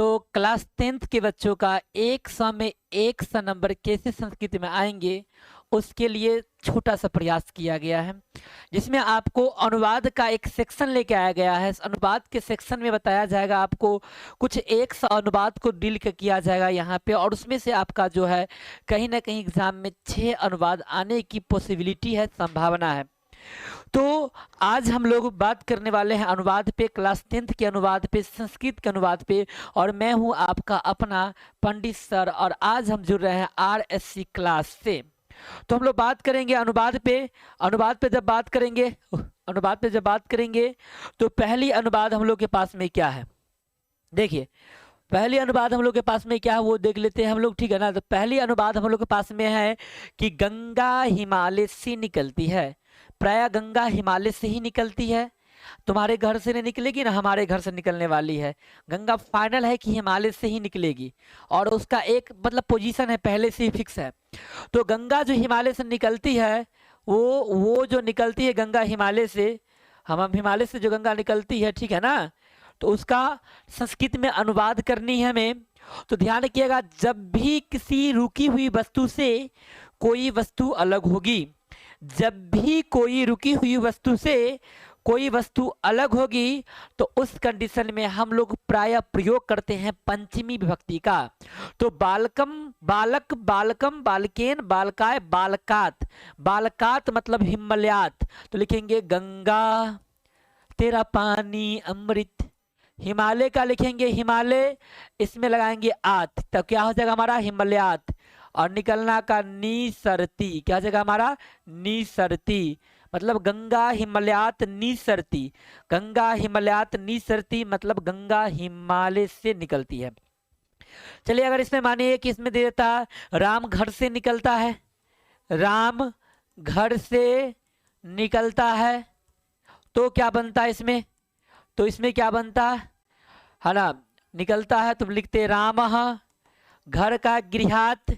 तो class 10th के बच्चों का 100 में 100 नंबर कैसे संस्कृत में आएंगे, उसके लिए छोटा सा प्रयास किया गया है, जिसमें आपको अनुवाद का एक सेक्शन लेके आया गया है। इस अनुवाद के सेक्शन में बताया जाएगा आपको कुछ 100 अनुवाद को डील किया जाएगा यहाँ पे, और उसमें से आपका जो है कहीं ना कहीं एग्जाम में 6 अनुवाद आने की पॉसिबिलिटी है, संभावना है। तो आज हम लोग बात करने वाले हैं अनुवाद पे, क्लास 10th के अनुवाद पे, संस्कृत के अनुवाद पे, और मैं हूं आपका अपना पंडित सर, और आज हम जुड़ रहे हैं RSC क्लास से। तो हम लोग बात करेंगे अनुवाद पे। अनुवाद पे जब बात करेंगे तो पहली अनुवाद हम लोग के पास में क्या है, देखिए पहली अनुवाद हम लोग के पास में क्या है वो देख लेते हैं हम लोग, ठीक है ना। तो पहली अनुवाद हम लोग के पास में है कि गंगा हिमालय से निकलती है। प्राय गंगा हिमालय से ही निकलती है, तुम्हारे घर से नहीं निकलेगी ना, हमारे घर से निकलने वाली है। गंगा फाइनल है कि हिमालय से ही निकलेगी, और उसका एक मतलब पोजीशन है, पहले से ही फिक्स है। तो गंगा जो हिमालय से निकलती है, वो जो निकलती है गंगा हिमालय से, हम हिमालय से जो गंगा निकलती है, ठीक है ना, तो उसका संस्कृत में अनुवाद करनी है हमें। तो ध्यान रखिएगा, जब भी किसी रुकी हुई वस्तु से कोई वस्तु अलग होगी, जब भी कोई रुकी हुई वस्तु से कोई वस्तु अलग होगी, तो उस कंडीशन में हम लोग प्राय प्रयोग करते हैं पंचमी विभक्ति का। तो बालकम, बालक, बालकम, बालकेन, बालकाय, बालकात। बालकात मतलब हिमालयात, तो लिखेंगे गंगा तेरा पानी अमृत। हिमालय का लिखेंगे हिमालय, इसमें लगाएंगे आत, तो क्या हो जाएगा हमारा हिमालयात। और निकलना का निसरती, क्या हो जाएगा हमारा निसरती, मतलब गंगा हिमालयात निसरती। गंगा हिमालयात निसरती मतलब गंगा हिमालय से निकलती है। चलिए अगर इसमें मानिए कि इसमें दे देता राम घर से निकलता है, राम घर से निकलता है, तो क्या बनता है इसमें, तो इसमें क्या बनता है ना, निकलता है, तुम लिखते रामः घर का गृहात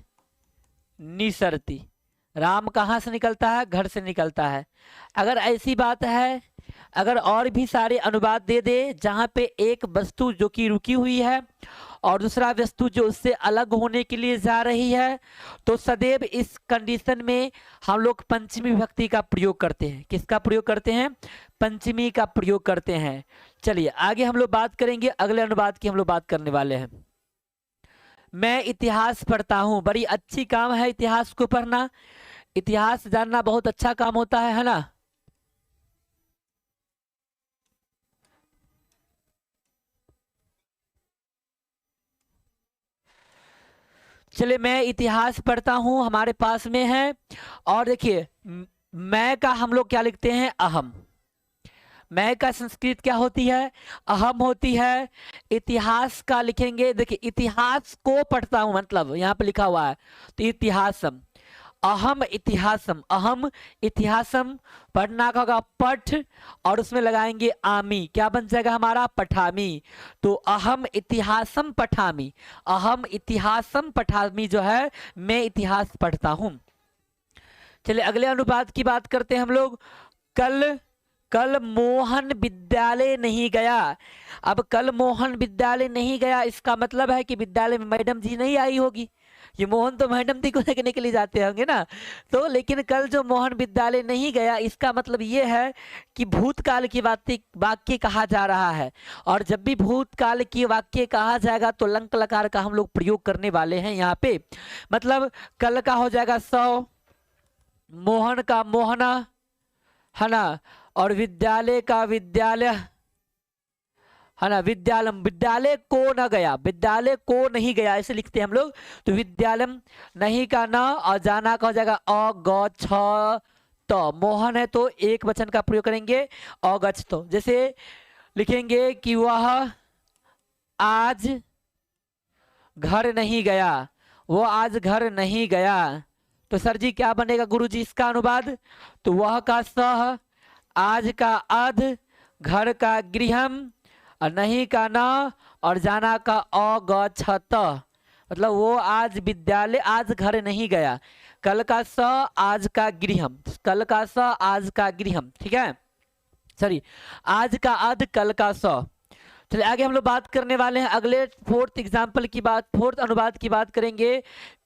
निसरती। राम कहाँ से निकलता है, घर से निकलता है। अगर ऐसी बात है, अगर और भी सारे अनुवाद दे दे जहाँ पे एक वस्तु जो कि रुकी हुई है और दूसरा वस्तु जो उससे अलग होने के लिए जा रही है, तो सदैव इस कंडीशन में हम लोग पंचमी विभक्ति का प्रयोग करते हैं। किसका प्रयोग करते हैं, पंचमी का प्रयोग करते हैं। चलिए आगे हम लोग बात करेंगे, अगले अनुवाद की हम लोग बात करने वाले हैं। मैं इतिहास पढ़ता हूँ, बड़ी अच्छी काम है इतिहास को पढ़ना, इतिहास जानना बहुत अच्छा काम होता है ना। चलिए मैं इतिहास पढ़ता हूँ हमारे पास में है, और देखिए मैं का हम लोग क्या लिखते हैं, अहम। मैं का संस्कृत क्या होती है, अहम होती है। इतिहास का लिखेंगे, देखिए इतिहास को पढ़ता हूं मतलब यहाँ पे लिखा हुआ है, तो इतिहासम, अहम इतिहासम, अहम इतिहासम। पढ़ना का होगा पठ, और उसमें लगाएंगे आमी, क्या बन जाएगा हमारा पठामी। तो अहम इतिहासम पठामी, अहम इतिहासम पठामी जो है मैं इतिहास पढ़ता हूं। चलिए अगले अनुवाद की बात करते हैं हम लोग। कल मोहन विद्यालय नहीं गया। अब कल मोहन विद्यालय नहीं गया, इसका मतलब है कि विद्यालय में मैडम जी नहीं आई होगी। ये मोहन तो मैडम जी को देखने के लिए जाते होंगे ना, तो लेकिन कल जो मोहन विद्यालय नहीं गया, इसका मतलब ये है कि भूतकाल की वाक्य कहा जा रहा है। और जब भी भूतकाल की वाक्य कहा जाएगा तो लंक लकार का हम लोग प्रयोग करने वाले हैं यहाँ पे। मतलब कल का हो जाएगा 100, मोहन का मोहना है ना, और विद्यालय का विद्यालय है ना, विद्यालम, विद्यालय को न गया, विद्यालय को नहीं गया ऐसे लिखते हैं हम लोग। तो विद्यालम नहीं का न, और जाना का हो जाएगा अ ग छ तो। मोहन है तो एक वचन का प्रयोग करेंगे अगछ तो। जैसे लिखेंगे कि वह आज घर नहीं गया, वो आज घर नहीं गया, तो सर जी क्या बनेगा गुरुजी इसका अनुवाद। तो वह का सह, आज का अध, घर का गृहम, और नहीं का न, और जाना का अगछत। मतलब वो आज विद्यालय, आज घर नहीं गया। कल का स, आज का गृहम, कल का स, आज का गृहम, ठीक है, सॉरी आज का अध, कल का स। चलिए आगे हम लोग बात करने वाले हैं अगले फोर्थ अनुवाद की बात करेंगे।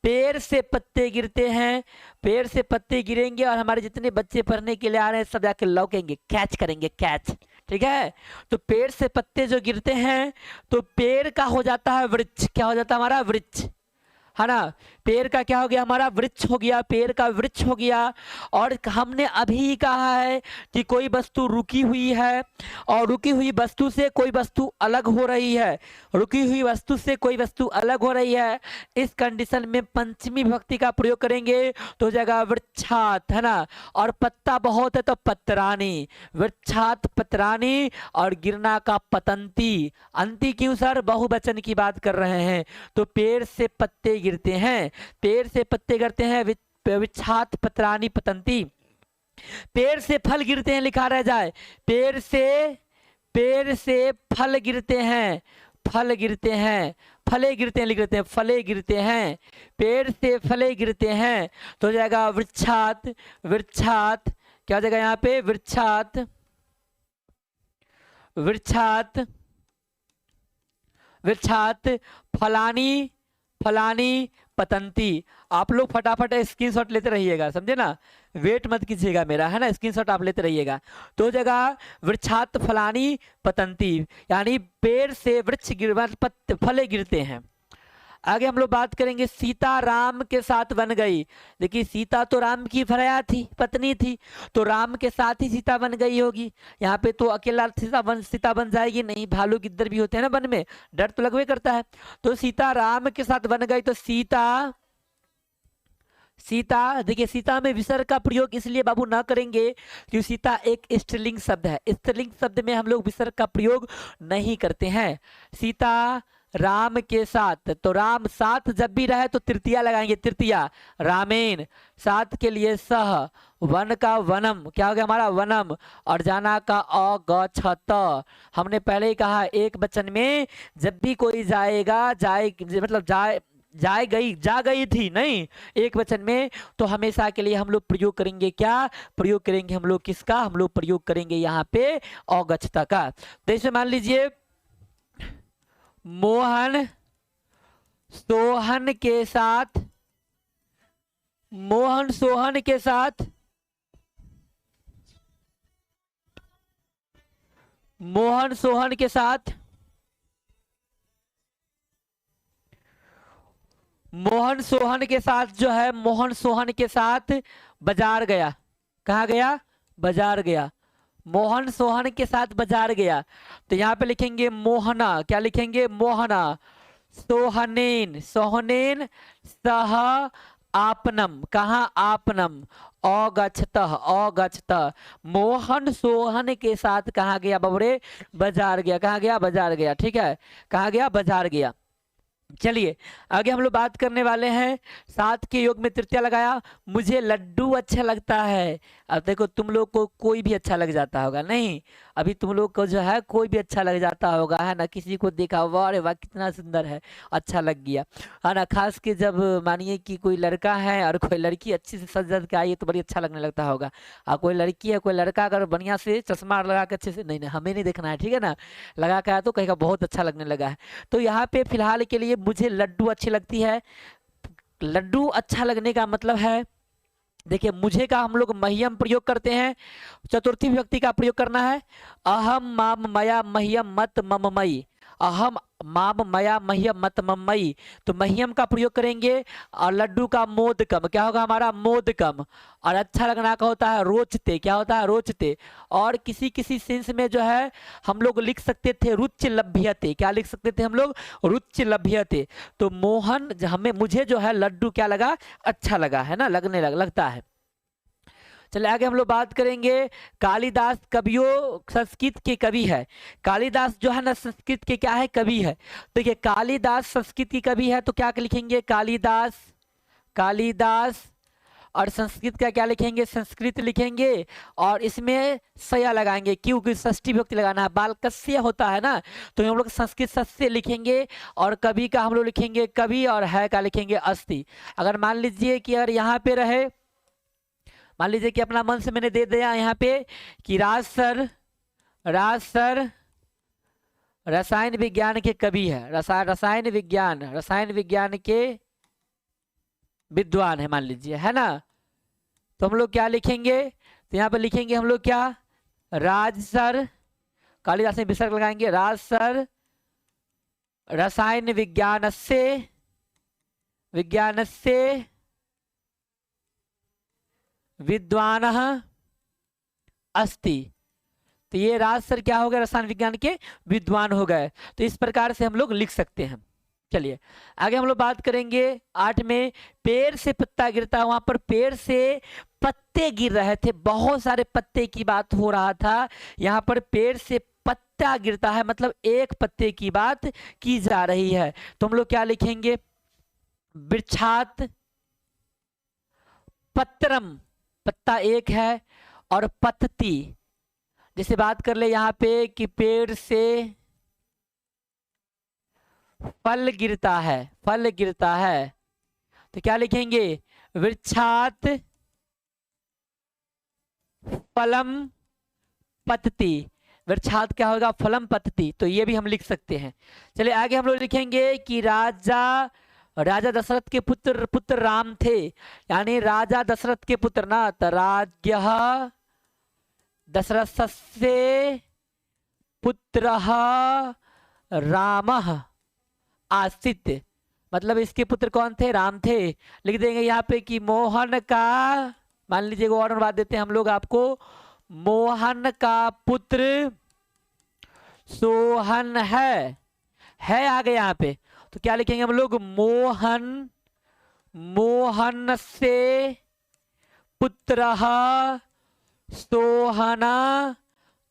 पेड़ से पत्ते गिरते हैं, पेड़ से पत्ते गिरेंगे और हमारे जितने बच्चे पढ़ने के लिए आ रहे हैं सब जाके लौकेंगे, कैच करेंगे, कैच। ठीक है, तो पेड़ से पत्ते जो गिरते हैं तो पेड़ का हो जाता है वृक्ष। क्या हो जाता है हमारा? वृक्ष, है ना। पेड़ का क्या हो गया? हमारा वृक्ष हो गया, पेड़ का वृक्ष हो गया। और हमने अभी कहा है कि कोई वस्तु रुकी हुई है और रुकी हुई वस्तु से कोई वस्तु अलग हो रही है, रुकी हुई वस्तु से कोई वस्तु अलग हो रही है। इस कंडीशन में पंचमी विभक्ति का प्रयोग करेंगे तो हो जाएगा वृक्षात, है ना। और पत्ता बहुत है तो पत्राणी, वृक्षात पत्राणी। और गिरना का पतंती, अंति क्यों सर? बहुवचन की बात कर रहे हैं। तो पेड़ से पत्ते गिरते हैं, पेड़ से पत्ते गिरते हैं, वृक्षात पत्राणी पतंती। पेड़ से फल गिरते हैं लिखा रह जाए, पेड़ से फल गिरते हैं, फल गिरते हैं, फले गिरते हैं लिख देते हैं, फले गिरते हैं, पेड़ से फले गिरते हैं तो हो जाएगा वृक्षात, वृक्षात। क्या हो जाएगा यहाँ पे? वृक्षात, वृक्षात, वृक्षात फलानी, फलानी पतंती। आप लोग फटाफट स्क्रीनशॉट लेते रहिएगा, समझे ना, वेट मत कीजिएगा मेरा, है ना, स्क्रीनशॉट आप लेते रहिएगा। तो जगह वृक्षात फलानी पतंती, यानी पेड़ से वृक्ष फले गिरते हैं। आगे हम लोग बात करेंगे सीता राम के साथ बन गई। देखिए सीता तो राम की भराया थी, पत्नी थी, तो राम के साथ ही सीता बन गई होगी। यहाँ पे तो अकेला सीता बन जाएगी नहीं, भालू गिद्दर भी होते हैं ना वन में, डर तो लगवे करता है। तो सीता राम के साथ बन गई तो सीता, सीता, देखिए सीता में विसर्ग का प्रयोग इसलिए बाबू ना करेंगे क्योंकि सीता एक स्त्रीलिंग शब्द है, स्त्रीलिंग शब्द में हम लोग विसर्ग का प्रयोग नहीं करते हैं। सीता राम के साथ, तो राम साथ जब भी रहे तो तृतीया लगाएंगे, तृतीया, रामेन, साथ के लिए सह, वन का वनम, क्या हो गया हमारा? वनम। और जाना का अगछत, हमने पहले ही कहा एक वचन में जब भी कोई जाएगा, मतलब जा गई थी, नहीं, एक वचन में, तो हमेशा के लिए हम लोग प्रयोग करेंगे, क्या प्रयोग करेंगे हम लोग? किसका? हम लोग प्रयोग करेंगे यहाँ पे अगछता का। तो इसमें मान लीजिए मोहन सोहन के साथ, मोहन सोहन के साथ, मोहन सोहन के साथ, मोहन सोहन के साथ जो है, मोहन सोहन के साथ बाजार गया। कहाँ गया? बाजार गया। मोहन सोहन के साथ बाजार गया, तो यहाँ पे लिखेंगे मोहना, क्या लिखेंगे? मोहना। सोहनेन, सोहनेन सह आपनम, कहाँ? आपनम। अगछतः, अगछतः, मोहन सोहन के साथ कहाँ गया बबरे? बाजार गया। कहाँ गया? बाजार गया। ठीक है, कहाँ गया? बाजार गया। चलिए आगे हम लोग बात करने वाले हैं, साथ के योग में तृतीया लगाया, मुझे लड्डू अच्छा लगता है। अब देखो तुम लोग को कोई भी अच्छा लग जाता होगा, नहीं, अभी तुम लोग को जो है कोई भी अच्छा लग जाता होगा, है ना, किसी को देखा, वाह अरे वाह कितना सुंदर है, अच्छा लग गया, है ना। खास के जब मानिए कि कोई लड़का है और कोई लड़की अच्छी से सज धज के आई है तो बड़ी अच्छा लगने लगता होगा। और कोई लड़की है, कोई लड़का अगर बढ़िया से चश्मा लगा के अच्छे से, नहीं नहीं हमें नहीं देखना है, ठीक है ना, लगा के आया तो कहेगा बहुत अच्छा लगने लगा है। तो यहाँ पे फिलहाल के लिए मुझे लड्डू अच्छी लगती है, लड्डू अच्छा लगने का मतलब है, देखिए मुझे का हम लोग मह्यम प्रयोग करते हैं, चतुर्थी विभक्ति का प्रयोग करना है। अहम माम मया मह्यम मत मममयी, अहम माम मया मह्यम मत मममयी, तो मह्यम का प्रयोग करेंगे। और लड्डू का मोदकम, क्या होगा हमारा? मोदकम। और अच्छा लगना का होता है रोचते, क्या होता है? रोचते। और किसी किसी सेंस में जो है हम लोग लिख सकते थे रुच लभ्यते, क्या लिख सकते थे हम लोग? रुच लभ्यते। तो मोहन हमें, मुझे जो है लड्डू क्या लगा? अच्छा लगा, है ना, लगता है। चलिए आगे हम लोग बात करेंगे, कालिदास कवियों, संस्कृत के कवि है। कालिदास जो है ना संस्कृत के क्या है? कवि है। देखिए कालिदास संस्कृत की कवि है तो क्या लिखेंगे? कालिदास, कालिदास। और संस्कृत का क्या लिखेंगे? संस्कृत लिखेंगे। और इसमें सया लगाएंगे, क्योंकि षष्ठी विभक्ति लगाना है, बालकस्य होता है ना, तो हम लोग संस्कृत सस्य लिखेंगे। और कवि का हम लोग लिखेंगे कवि, और है का लिखेंगे अस्ति। अगर मान लीजिए कि अगर यहाँ पे रहे, मान लीजिए कि अपना मन से मैंने दे दिया यहाँ पे कि राज सर, राज सर, रसायन विज्ञान के कवि है, रसायन विज्ञान के विद्वान है मान लीजिए, है ना। तो हम लोग क्या लिखेंगे, तो यहाँ पर लिखेंगे हम लोग क्या, राजसर, कालिदास में विसर्ग लगाएंगे, राजसर रसायन विज्ञान से विद्वान अस्ति। तो ये राजसर क्या हो गया, रसायन विज्ञान के विद्वान हो गए। तो इस प्रकार से हम लोग लिख सकते हैं। चलिए आगे हम लोग बात करेंगे 8 में, पेड़ से पत्ता गिरता। वहां पर पेड़ से पत्ते गिर रहे थे, बहुत सारे पत्ते की बात हो रहा था। यहाँ पर पेड़ से पत्ता गिरता है, मतलब एक पत्ते की बात की जा रही है। तो हम लोग क्या लिखेंगे, वृक्षात पत्रम, पत्ता एक है, और पत्ती, जैसे बात कर ले यहाँ पे कि पेड़ से फल गिरता है, तो क्या लिखेंगे, वृक्षात फलम पतति। वृक्षात क्या होगा, फलम पतति। तो ये भी हम लिख सकते हैं। चलिए आगे हम लोग लिखेंगे कि राजा दशरथ के पुत्र राम थे, यानी राजा दशरथ के पुत्र ना, तो राज्ञः दशरथस्य पुत्रः रामः आसीत्, मतलब इसके पुत्र कौन थे, राम थे। लिख देंगे यहाँ पे कि मोहन का, मान लीजिए और अनुवाद देते हैं हम लोग आपको, मोहन का पुत्र सोहन है आ गया यहाँ पे। तो क्या लिखेंगे हम लोग, मोहन से पुत्रः सोहन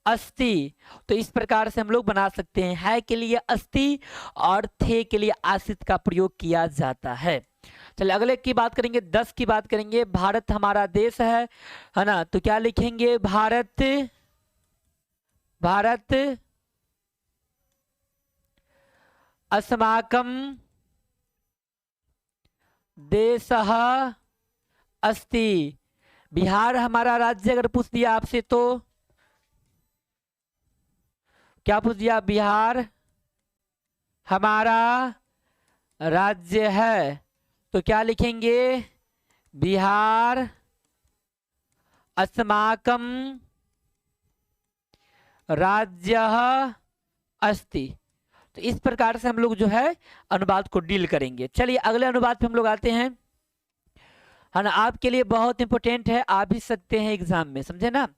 अस्ति। तो इस प्रकार से हम लोग बना सकते हैं, है के लिए अस्ति और थे के लिए आसित का प्रयोग किया जाता है। चलिए अगले की बात करेंगे, 10 की बात करेंगे। भारत हमारा देश है ना, तो क्या लिखेंगे, भारत अस्माकं देशः अस्ति। बिहार हमारा राज्य, अगर पूछ दिया आपसे तो क्या पूछ दिया, बिहार हमारा राज्य है, तो क्या लिखेंगे, बिहार अस्माकं राज्यः अस्ति। तो इस प्रकार से हम लोग जो है अनुवाद को डील करेंगे। चलिए अगले अनुवाद पे हम लोग आते हैं, है ना। आपके लिए बहुत इंपॉर्टेंट है, आ भी सकते हैं एग्जाम में, समझे ना।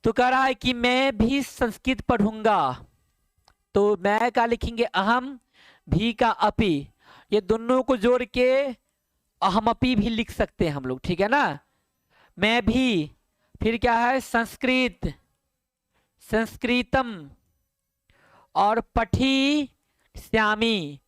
तो कह रहा है कि मैं भी संस्कृत पढ़ूंगा, तो मैं का लिखेंगे अहम, भी का अपि, ये दोनों को जोड़ के अहमपि भी लिख सकते हैं हम लोग, ठीक है ना। मैं भी, फिर क्या है, संस्कृतम, और पठी श्यामी,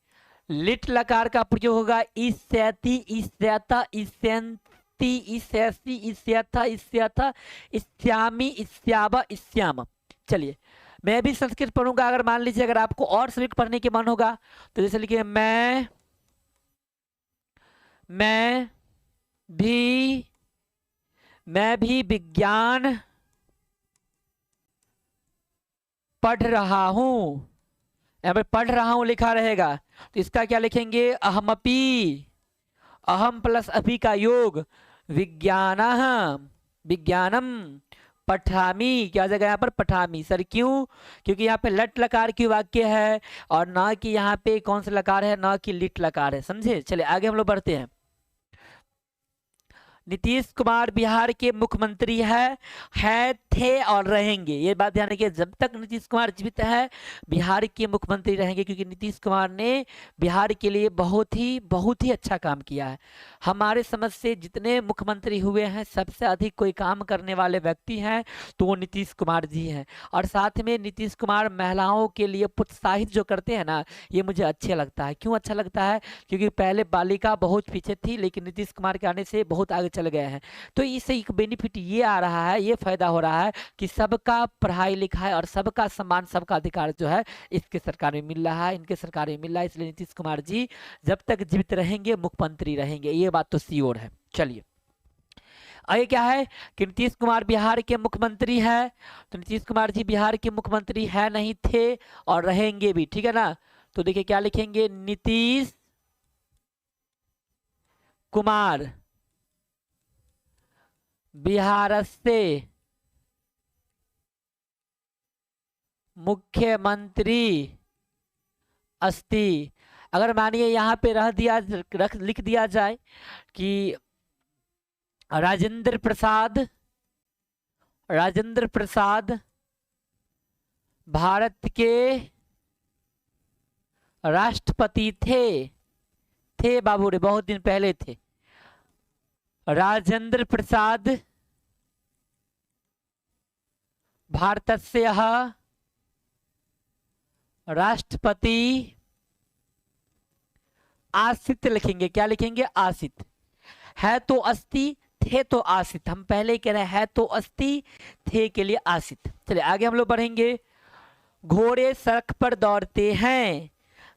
लिट लकार का प्रयोग होगा, इस्यति, इस्यता, इस्यन्ति, इस्यसि, इस्यथा, इस्यथा, इस्यामी, इस्यावा, इस्याम। चलिए मैं भी संस्कृत पढ़ूंगा। अगर मान लीजिए अगर आपको और संस्कृत पढ़ने के मन होगा तो जैसे लिखिए, मैं भी विज्ञान पढ़ रहा हूं, यहाँ पर पढ़ रहा हूं लिखा रहेगा, तो इसका क्या लिखेंगे, अहमपि, अहम प्लस अपि का योग, विज्ञानम पठामी, क्या जगह यहाँ पर, पठामी। सर क्यों, क्योंकि यहाँ पे लट लकार की वाक्य है और ना कि यहाँ पे कौन सा लकार है, ना कि लिट लकार है, समझे। चलिए आगे हम लोग बढ़ते हैं। नीतीश कुमार बिहार के मुख्यमंत्री है, थे और रहेंगे। ये बात ध्यान रखिए, जब तक नीतीश कुमार जीवित है बिहार के मुख्यमंत्री रहेंगे, क्योंकि नीतीश कुमार ने बिहार के लिए बहुत ही अच्छा काम किया है। हमारे समझ से जितने मुख्यमंत्री हुए हैं सबसे अधिक कोई काम करने वाले व्यक्ति हैं तो वो नीतीश कुमार जी हैं। और साथ में नीतीश कुमार महिलाओं के लिए प्रोत्साहित जो करते हैं ना, ये मुझे अच्छा लगता है। क्यों अच्छा लगता है, क्योंकि पहले बालिका बहुत पीछे थी, लेकिन नीतीश कुमार के आने से बहुत आगे चल गए हैं। तो इससे एक बेनिफिट ये आ रहा है, ये फायदा हो रहा है कि सबका पढ़ाई लिखाई और सबका सम्मान, सबका अधिकार जो है इसके सरकार में मिल रहा है, इनके सरकार में मिल रहा है। इसलिए नीतीश कुमार जी जब तक जीवित रहेंगे मुख्यमंत्री रहेंगे, ये बात तो श्योर है। चलिए आगे क्या है कि नीतीश कुमार बिहार के मुख्यमंत्री है, तो नीतीश कुमार जी बिहार के मुख्यमंत्री है नहीं थे और रहेंगे भी, ठीक है ना। तो देखिए क्या लिखेंगे, नीतीश कुमार बिहार से मुख्यमंत्री अस्ति। अगर मानिए यहाँ पे लिख दिया जाए कि राजेंद्र प्रसाद भारत के राष्ट्रपति थे बाबू रे, बहुत दिन पहले थे। राजेंद्र प्रसाद भारतस्य राष्ट्रपति आसित लिखेंगे, क्या लिखेंगे, आसित। है तो अस्ति, थे तो आसित, हम पहले कह रहे हैं तो अस्ति, थे के लिए आसित। चलिए आगे हम लोग बढ़ेंगे। घोड़े सड़क पर दौड़ते हैं,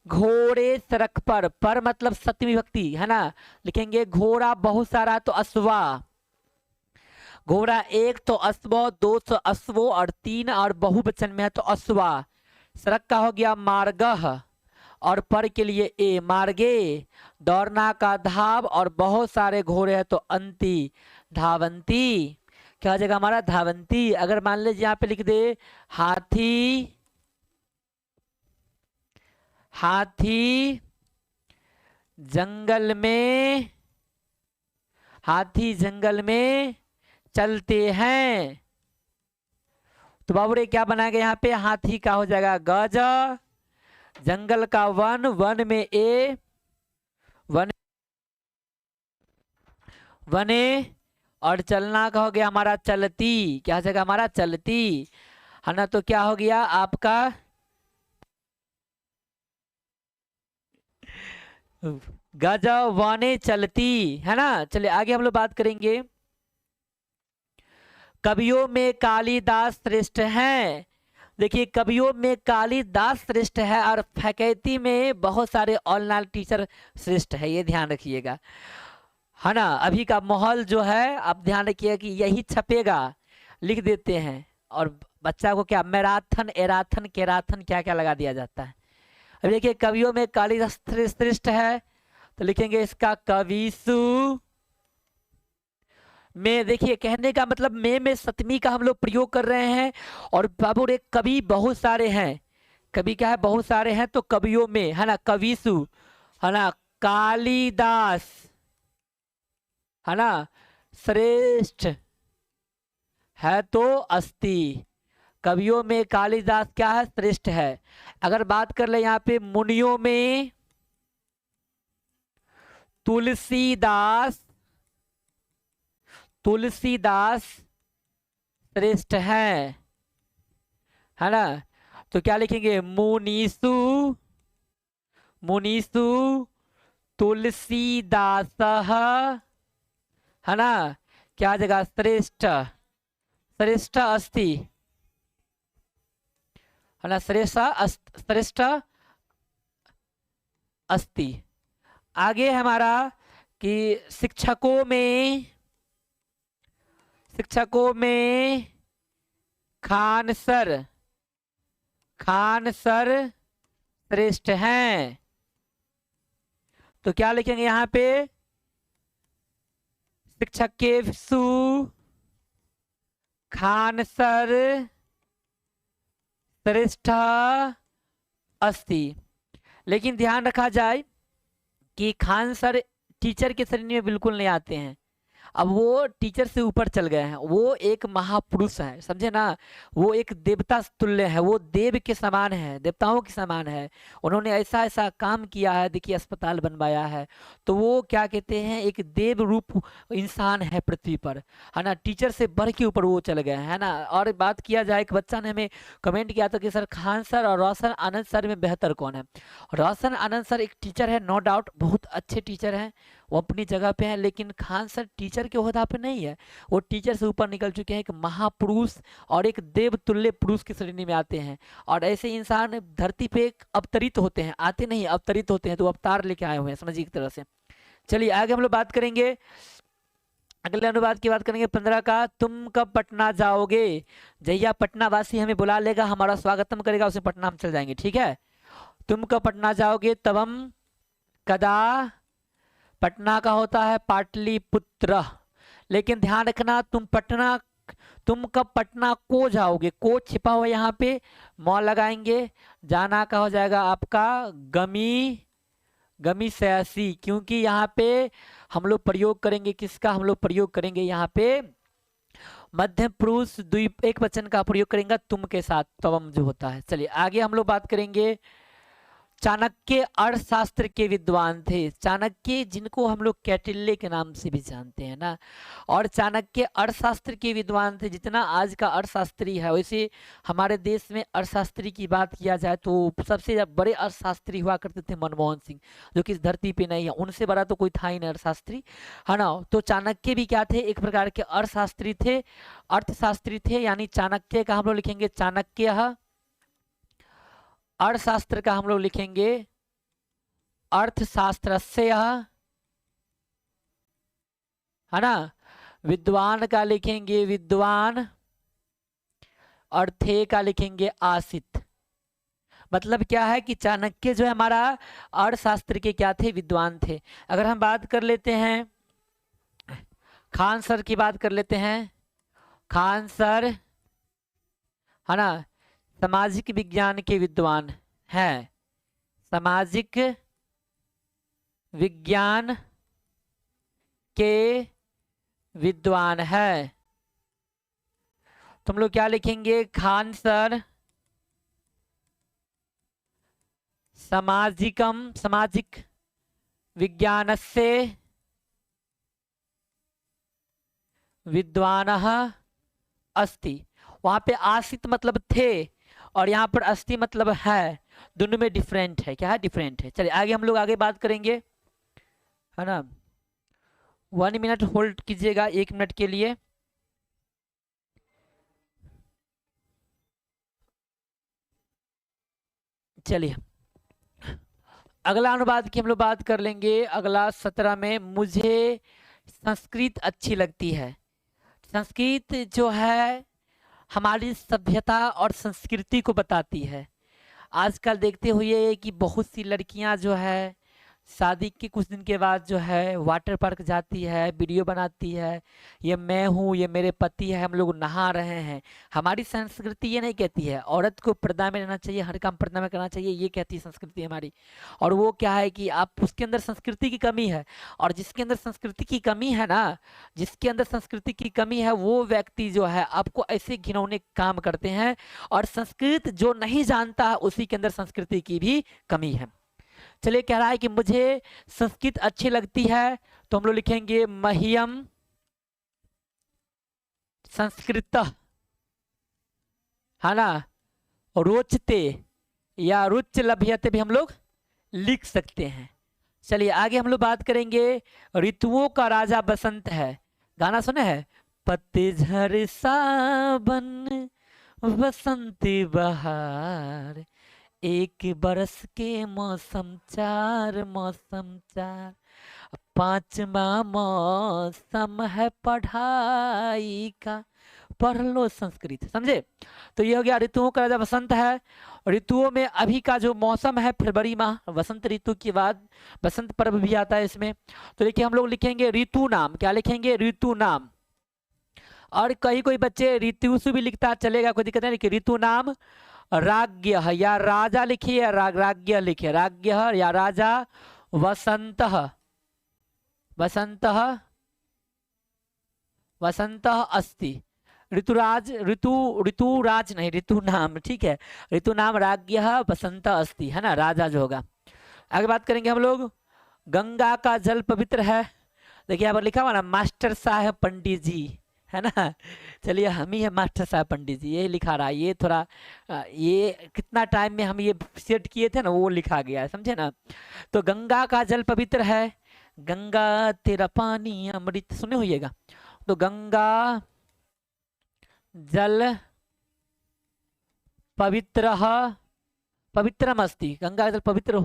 घोड़े सड़क पर मतलब सप्तमी विभक्ति है ना, लिखेंगे घोड़ा बहुत सारा तो अश्वा, घोड़ा एक तो अश्व, दो तो अश्वो और तीन और बहुवचन में है तो अश्वा। सड़क का हो गया मार्गः और पर के लिए ए मार्गे, दौड़ना का धाव और बहुत सारे घोड़े हैं तो अंती धावंती। क्या हो जाएगा हमारा, धावंती। अगर मान लीजिए यहाँ पे लिख दे हाथी जंगल में चलते हैं, तो बाबू रे क्या बनाएगा यहाँ पे, हाथी का हो जाएगा गज, जंगल का वन में ए वने और चलना का हो गया हमारा चलती। क्या हो जाएगा हमारा, चलती है ना। तो क्या हो गया आपका गज वने चलती, है ना। चलिए आगे हम लोग बात करेंगे। कवियों में कालिदास श्रेष्ठ है, देखिए कवियों में कालिदास श्रेष्ठ है और फैकल्टी में बहुत सारे ऑनलाइन टीचर श्रेष्ठ है, ये ध्यान रखिएगा, है ना। अभी का माहौल जो है आप ध्यान रखिएगा कि यही छपेगा, लिख देते हैं और बच्चा को क्या मैराथन एराथन केराथन क्या क्या लगा दिया जाता है। अब देखिए कवियों में कालिदास श्रेष्ठ है तो लिखेंगे इसका कविसु में, देखिए कहने का मतलब में सप्तमी का हम लोग प्रयोग कर रहे हैं। और बाबू रे कवि बहुत सारे हैं, कवि क्या है, बहुत सारे हैं तो कवियों में, है ना, कविसु, है ना, कालिदास, है ना, श्रेष्ठ है तो अस्ति। कवियों में कालिदास क्या है, श्रेष्ठ है। अगर बात कर ले यहाँ पे मुनियों में तुलसीदास श्रेष्ठ है ना। तो क्या लिखेंगे, मुनीसु तुलसीदास, है ना, क्या जगह श्रेष्ठ अस्ति, है ना, श्रेष्ठ अस्ति। आगे हमारा कि शिक्षकों में खान सर श्रेष्ठ हैं, तो क्या लिखेंगे यहाँ पे, शिक्षक के सु खान सर श्रेष्ठ अस्ति। लेकिन ध्यान रखा जाए कि खान सर टीचर के श्रेणी में बिल्कुल नहीं आते हैं, अब वो टीचर से ऊपर चल गए हैं, वो एक महापुरुष है, समझे ना, वो एक देवता तुल्य है, वो देव के समान है, देवताओं के समान है। उन्होंने ऐसा काम किया है, देखिए अस्पताल बनवाया है, तो वो क्या कहते हैं, एक देव रूप इंसान है पृथ्वी पर, है ना। टीचर से बढ़ के ऊपर वो चल गए है ना। और बात किया जाए, एक बच्चा ने हमें कमेंट किया था कि सर खान सर और रोशन आनंद सर में बेहतर कौन है। रोशन आनंद सर एक टीचर है, नो डाउट बहुत अच्छे टीचर हैं, वो अपनी जगह पे है, लेकिन खान सर टीचर के ओहदा पे नहीं है, वो टीचर से ऊपर निकल चुके हैं, एक महापुरुष और एक देव तुल्य पुरुष की श्रेणी में आते हैं। और ऐसे इंसान धरती पे अवतरित होते हैं, आते नहीं अवतरित होते हैं, तो अवतार लेके आए हुए हैं, समझिए एक तरह से। चलिए आगे हम लोग बात करेंगे अगले अनुवाद की बात करेंगे 15 का, तुम कब पटना जाओगे? जहिया पटना वासी हमें बुला लेगा, हमारा स्वागतम करेगा, उसे पटना हम चल जाएंगे, ठीक है। तुम कब पटना जाओगे? तवम कदा, पटना का होता है पाटलिपुत्र, लेकिन ध्यान रखना तुम कब पटना को जाओगे, को छिपा हुआ यहाँ पे, मौ लगाएंगे, जाना का हो जाएगा आपका गमी, गमी सयासी, क्योंकि यहाँ पे हम लोग प्रयोग करेंगे किसका, हम लोग प्रयोग करेंगे यहाँ पे मध्यम पुरुष द्विप एक वचन का प्रयोग करेंगे तुम के साथ, तवम जो होता है। चलिए आगे हम लोग बात करेंगे, चाणक्य अर्थशास्त्र के विद्वान थे। चाणक्य जिनको हम लोग कैटिल्य के नाम से भी जानते हैं ना, और चाणक्य अर्थशास्त्र के विद्वान थे। जितना आज का अर्थशास्त्री है, वैसे हमारे देश में अर्थशास्त्री की बात किया जाए तो सबसे बड़े अर्थशास्त्री हुआ करते थे मनमोहन सिंह, जो कि इस धरती पे नहीं है, उनसे बड़ा तो कोई था ही नहीं अर्थशास्त्री, है ना। तो चाणक्य भी क्या थे, एक प्रकार के अर्थशास्त्री थे, अर्थशास्त्री थे, यानी चाणक्य का हम लोग लिखेंगे चाणक्य, अर्थशास्त्र का हम लोग लिखेंगे अर्थशास्त्रस्य, है ना। विद्वान का लिखेंगे विद्वान, और थे का लिखेंगे आसित। मतलब क्या है कि चाणक्य जो है हमारा अर्थशास्त्र के क्या थे, विद्वान थे। अगर हम बात कर लेते हैं खान सर की बात कर लेते हैं, खान सर, है ना, सामाजिक विज्ञान के विद्वान हैं, सामाजिक विज्ञान के विद्वान है। तुम लोग क्या लिखेंगे, खान सर सामाजिक विज्ञानस्य विद्वानः अस्ति। वहां पे आसित मतलब थे, और यहाँ पर अस्ति मतलब है, दोनों में डिफरेंट है, क्या है, डिफरेंट है। चलिए आगे हम लोग आगे बात करेंगे, है ना। 1 मिनट होल्ड कीजिएगा, 1 मिनट के लिए। चलिए अगला अनुवाद की हम लोग बात कर लेंगे। अगला 17 में, मुझे संस्कृत अच्छी लगती है। संस्कृत जो है हमारी सभ्यता और संस्कृति को बताती है। आजकल देखते हुए कि बहुत सी लड़कियां जो है शादी के कुछ दिन के बाद जो है वाटर पार्क जाती है, वीडियो बनाती है, ये मैं हूँ, ये मेरे पति है, हम लोग नहा रहे हैं। हमारी संस्कृति ये नहीं कहती है औरत को पर्दा में रहना चाहिए, हर काम पर्दा में करना चाहिए, ये कहती है संस्कृति हमारी। और वो क्या है कि आप उसके अंदर संस्कृति की कमी है, और जिसके अंदर संस्कृति की कमी है ना, जिसके अंदर संस्कृति की कमी है वो व्यक्ति जो है आपको ऐसे घिनौने काम करते हैं, और संस्कृत जो नहीं जानता है उसी के अंदर संस्कृति की भी कमी है। चलिए कह रहा है कि मुझे संस्कृत अच्छी लगती है, तो हम लोग लिखेंगे मह्यम संस्कृत, है ना, रोचते या रुच लभ्यते भी हम लोग लिख सकते हैं। चलिए आगे हम लोग बात करेंगे, ऋतुओं का राजा बसंत है। गाना सुने हैं, पतझड़ सावन बसंत बहार, एक बरस के मौसम चार, पांचवा मौसम है पढ़ाई का, पढ़ लो संस्कृत, समझे। तो ये हो गया ऋतुओं का राजा बसंत है। ऋतुओं में अभी का जो मौसम है फरवरी माह, वसंत ऋतु के बाद बसंत पर्व भी आता है इसमें। तो देखिए हम लोग लिखेंगे ऋतु नाम, क्या लिखेंगे, ऋतु नाम। और कई कोई बच्चे ऋतुषु भी लिखता चलेगा, कोई दिक्कत नहीं, ऋतु नाम। राज्ञ या राजा लिखिए, या राज्ञ लिखिए, राज्ञ या राजा। वसंत अस्ति, ऋतुराज, ऋतुराज नहीं, ऋतु नाम, ठीक है, ऋतु नाम राज्ञ वसंत अस्ति, है ना, राजा जो होगा। आगे बात करेंगे हम लोग, गंगा का जल पवित्र है। देखिए यहाँ पर लिखा हुआ ना, मास्टर साहब पंडित जी, है ना। चलिए हम ही है मास्टर साहब पंडित जी, ये लिखा रहा है, ये थोड़ा ये कितना टाइम में हम ये सेट किए थे ना, वो लिखा गया है, समझे ना। तो गंगा का जल पवित्र है, गंगा तेरा पानी अमृत, सुने होइएगा। तो गंगा जल पवित्र, पवित्रम अस्ति, गंगा जल पवित्र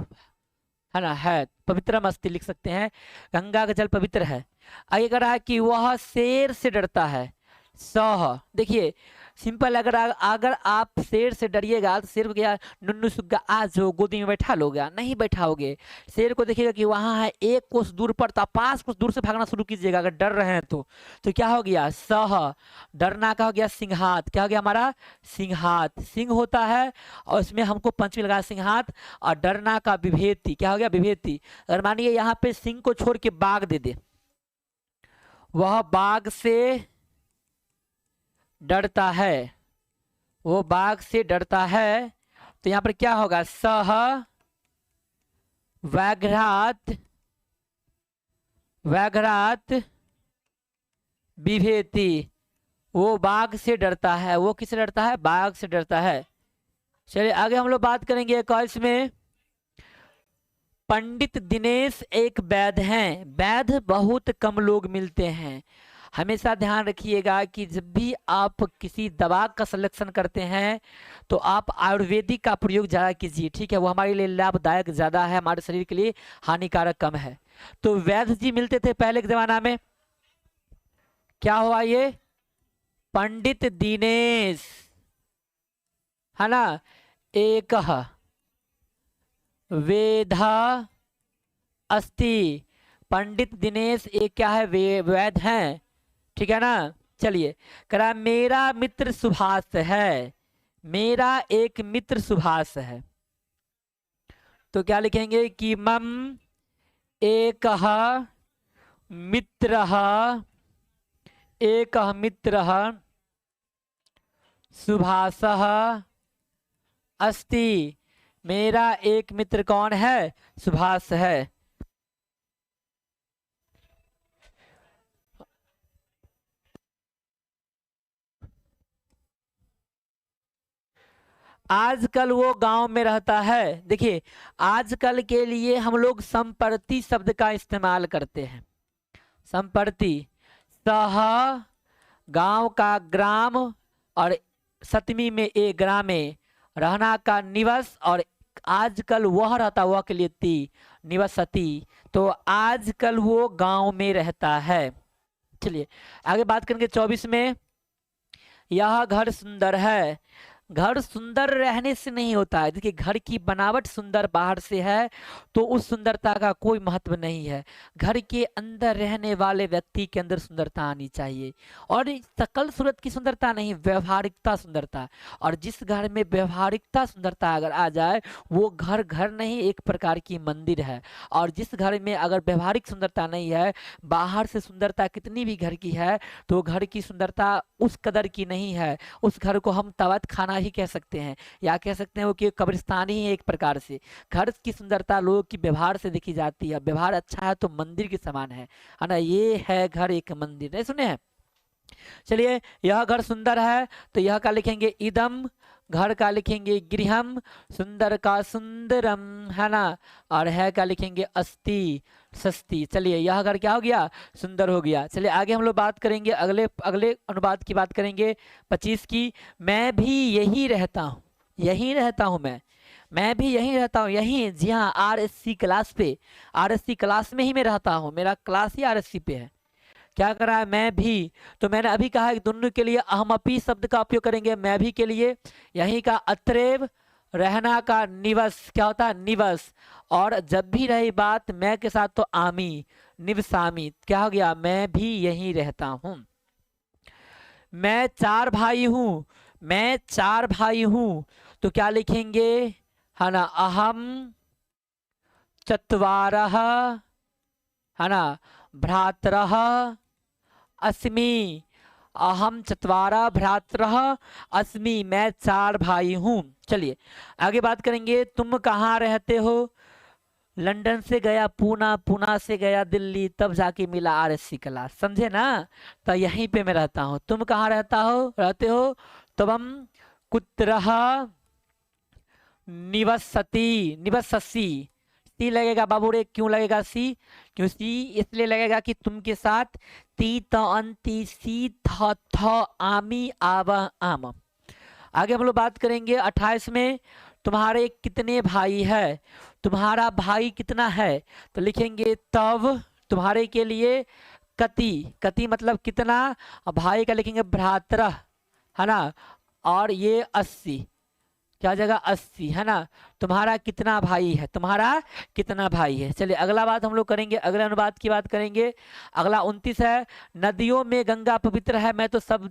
है ना, है पवित्रम अस्ति लिख सकते हैं, गंगा का जल पवित्र है। आगे कह रहा है कि वह शेर से डरता है। सह, देखिए सिंपल, अगर आप शेर से डरिएगा तो शेर को क्या, नुन्नू सुग्गा आज जो गोदी में बैठा लोगे, नहीं बैठाओगे। शेर को देखिएगा कि वहां है एक कोस दूर पर, तो आप 5 कोस दूर से भागना शुरू कीजिएगा अगर डर रहे हैं तो क्या हो गया, सह। डरना का हो गया सिंहात, क्या हो गया हमारा, सिंहात, सिंह होता है और इसमें हमको पंचमी लगा सिंहात। और डरना का विभेति, क्या हो गया, विभेति। अगर मानिए यहाँ पे सिंह को छोड़ के बाघ दे दे, वह बाघ से डरता है, वो बाघ से डरता है, तो यहां पर क्या होगा, सह व्याघ्रात, व्याघ्रात बिभेति, वो बाघ से डरता है। वो किससे डरता है, बाघ से डरता है। चलिए आगे हम लोग बात करेंगे एक और इसमें। पंडित दिनेश एक वैद्य हैं। वैद्य बहुत कम लोग मिलते हैं। हमेशा ध्यान रखिएगा कि जब भी आप किसी दवा का सिलेक्शन करते हैं तो आप आयुर्वेदिक का प्रयोग ज़्यादा कीजिए, ठीक है, वो हमारे लिए लाभदायक ज़्यादा है, हमारे शरीर के लिए हानिकारक कम है। तो वैद्य जी मिलते थे पहले के ज़माना में। क्या हुआ ये, पंडित दिनेश, है ना, एक वेधा अस्ति, पंडित दिनेश एक क्या है, वैद्य हैं, ठीक है ना। चलिए करा, मेरा मित्र सुभाष है, मेरा एक मित्र सुभाष है, तो क्या लिखेंगे कि मम एक मित्र, एक मित्र सुभाष अस्ति, मेरा एक मित्र कौन है, सुभाष है। आजकल वो गांव में रहता है। देखिए आजकल के लिए हम लोग संप्रति शब्द का इस्तेमाल करते हैं। संप्रति, सह गांव का ग्राम, और सतमी में ए ग्रामे, रहना का निवस, और आजकल वह रहता, वह के लिए ती, निवसती, तो आजकल वो गांव में रहता है। चलिए आगे बात करेंगे 24 में। यह घर सुंदर है। घर सुंदर रहने से नहीं होता है। देखिए घर की बनावट सुंदर बाहर से है तो उस सुंदरता का कोई महत्व नहीं है। घर के अंदर रहने वाले व्यक्ति के अंदर सुंदरता आनी चाहिए, और सकल सूरत की सुंदरता नहीं, व्यवहारिकता सुंदरता। और जिस घर में व्यवहारिकता सुंदरता अगर आ जाए वो घर घर नहीं, एक प्रकार की मंदिर है। और जिस घर में अगर व्यवहारिक सुंदरता नहीं है, बाहर से सुंदरता कितनी भी घर की है तो घर की सुंदरता उस कदर की नहीं है। उस घर को हम तवत खाना ही कह सकते हैं, या कह सकते हैं वो कि कब्रिस्तान ही है एक प्रकार से। घर की सुंदरता लोगों की व्यवहार से देखी जाती है। व्यवहार अच्छा है तो मंदिर के समान है ना, ये है घर एक मंदिर, नहीं सुने हैं। चलिए यह घर सुंदर है तो यह का लिखेंगे इदम, घर का लिखेंगे गृहम, सुंदर का सुंदरम, है ना, और है का लिखेंगे अस्ति, सस्ती। चलिए यह घर क्या हो गया, सुंदर हो गया। चलिए आगे हम लोग बात करेंगे, अगले अगले अनुवाद की बात करेंगे 25 की। मैं भी यही रहता हूँ, यही रहता हूँ, मैं भी यहीं रहता हूँ, यहीं, जी हाँ, RSC क्लास पे, RSC क्लास में ही मैं रहता हूँ, मेरा क्लास ही RSC पे है। क्या कर रहा है, मैं भी, तो मैंने अभी कहा कि दोनों के लिए अहमपी शब्द का उपयोग करेंगे। मैं भी के लिए यहीं का अत्रेव, रहना का निवस, क्या होता है, निवस, और जब भी रही बात मैं के साथ तो आमी, निवसामी, क्या हो गया, मैं भी यहीं रहता हूं। मैं 4 भाई हूं, मैं 4 भाई हूं, तो क्या लिखेंगे, है ना, अहम चत्वारः, है ना, भ्रातरः अस्मि, अहम चत्वारा भ्रातरः अस्मि, मैं 4 भाई हूं। चलिए आगे बात करेंगे। तुम कहाँ रहते हो, लंदन से गया पूना, पूना से गया दिल्ली, तब जाके मिला RSC क्लास, समझे ना, तो यहीं पे मैं रहता हूँ। तुम कहाँ रहते हो, तबम कुत्रः निवसति, निवससी, सी लगेगा बाबू रे, क्यों लगेगा सी, क्यों सी इसलिए लगेगा कि तुम के साथ ती त अंति सी थ थ आमी आव आम। आगे हम लोग बात करेंगे 28 में। तुम्हारे कितने भाई है, तुम्हारा भाई कितना है, तो लिखेंगे तव तुम्हारे के लिए कति, कति मतलब कितना, भाई का लिखेंगे भ्रातरः, है ना, और ये 80, क्या जगह 80, है ना, तुम्हारा कितना भाई है, तुम्हारा कितना भाई है। चलिए अगला बात हम लोग करेंगे, अगले अनुवाद की बात करेंगे। अगला 29 है, नदियों में गंगा पवित्र है। मैं तो सब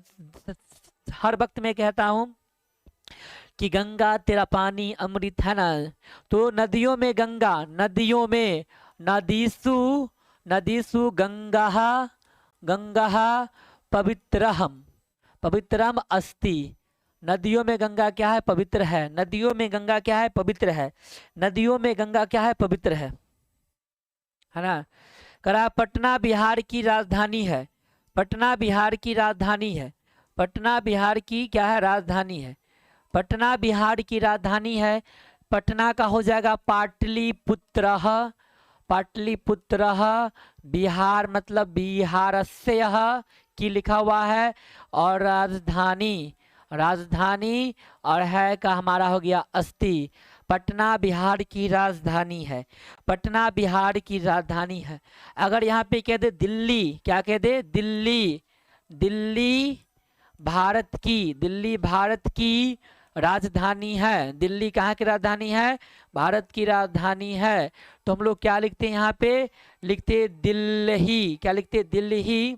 हर वक्त में कहता हूँ कि गंगा तेरा पानी अमृत, है ना, तो नदियों में गंगा, नदियों में, नदीसु, नदीसु गंगा, गंगा पवित्रहम, पवित्रम अस्ति। नदियों में गंगा क्या है, पवित्र है। नदियों में गंगा क्या है, पवित्र है। नदियों में गंगा क्या है, पवित्र है ना। करा पटना बिहार की राजधानी है, पटना बिहार की राजधानी है, पटना बिहार की क्या है, राजधानी है। पटना बिहार की राजधानी है। पटना का हो जाएगा पाटलिपुत्रः, पाटलिपुत्रः। बिहार मतलब बिहारस्य की लिखा हुआ है, और राजधानी, राजधानी और है का हमारा हो गया अस्ति। पटना बिहार की राजधानी है, पटना बिहार की राजधानी है। अगर यहाँ पे कह दे दिल्ली, क्या कह दे, दिल्ली, दिल्ली भारत की, दिल्ली भारत की राजधानी है। दिल्ली कहाँ की राजधानी है, भारत की राजधानी है। तो हम लोग क्या लिखते हैं यहाँ पे, लिखते दिल्ली, क्या लिखते, दिल्ली,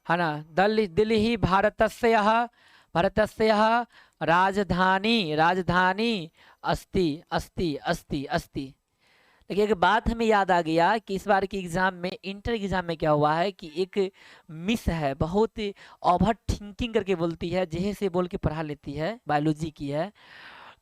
है ना, दिल्ली भारतस्य, भारतस्य राजधानी, राजधानी अस्ति, अस्ति, अस्ति, अस्ति। देखिए एक बात हमें याद आ गया कि इस बार की एग्जाम में, इंटर एग्जाम में क्या हुआ है कि एक मिस है, बहुत ओवर थिंकिंग करके बोलती है, जेहे से बोल के पढ़ा लेती है, बायोलॉजी की है।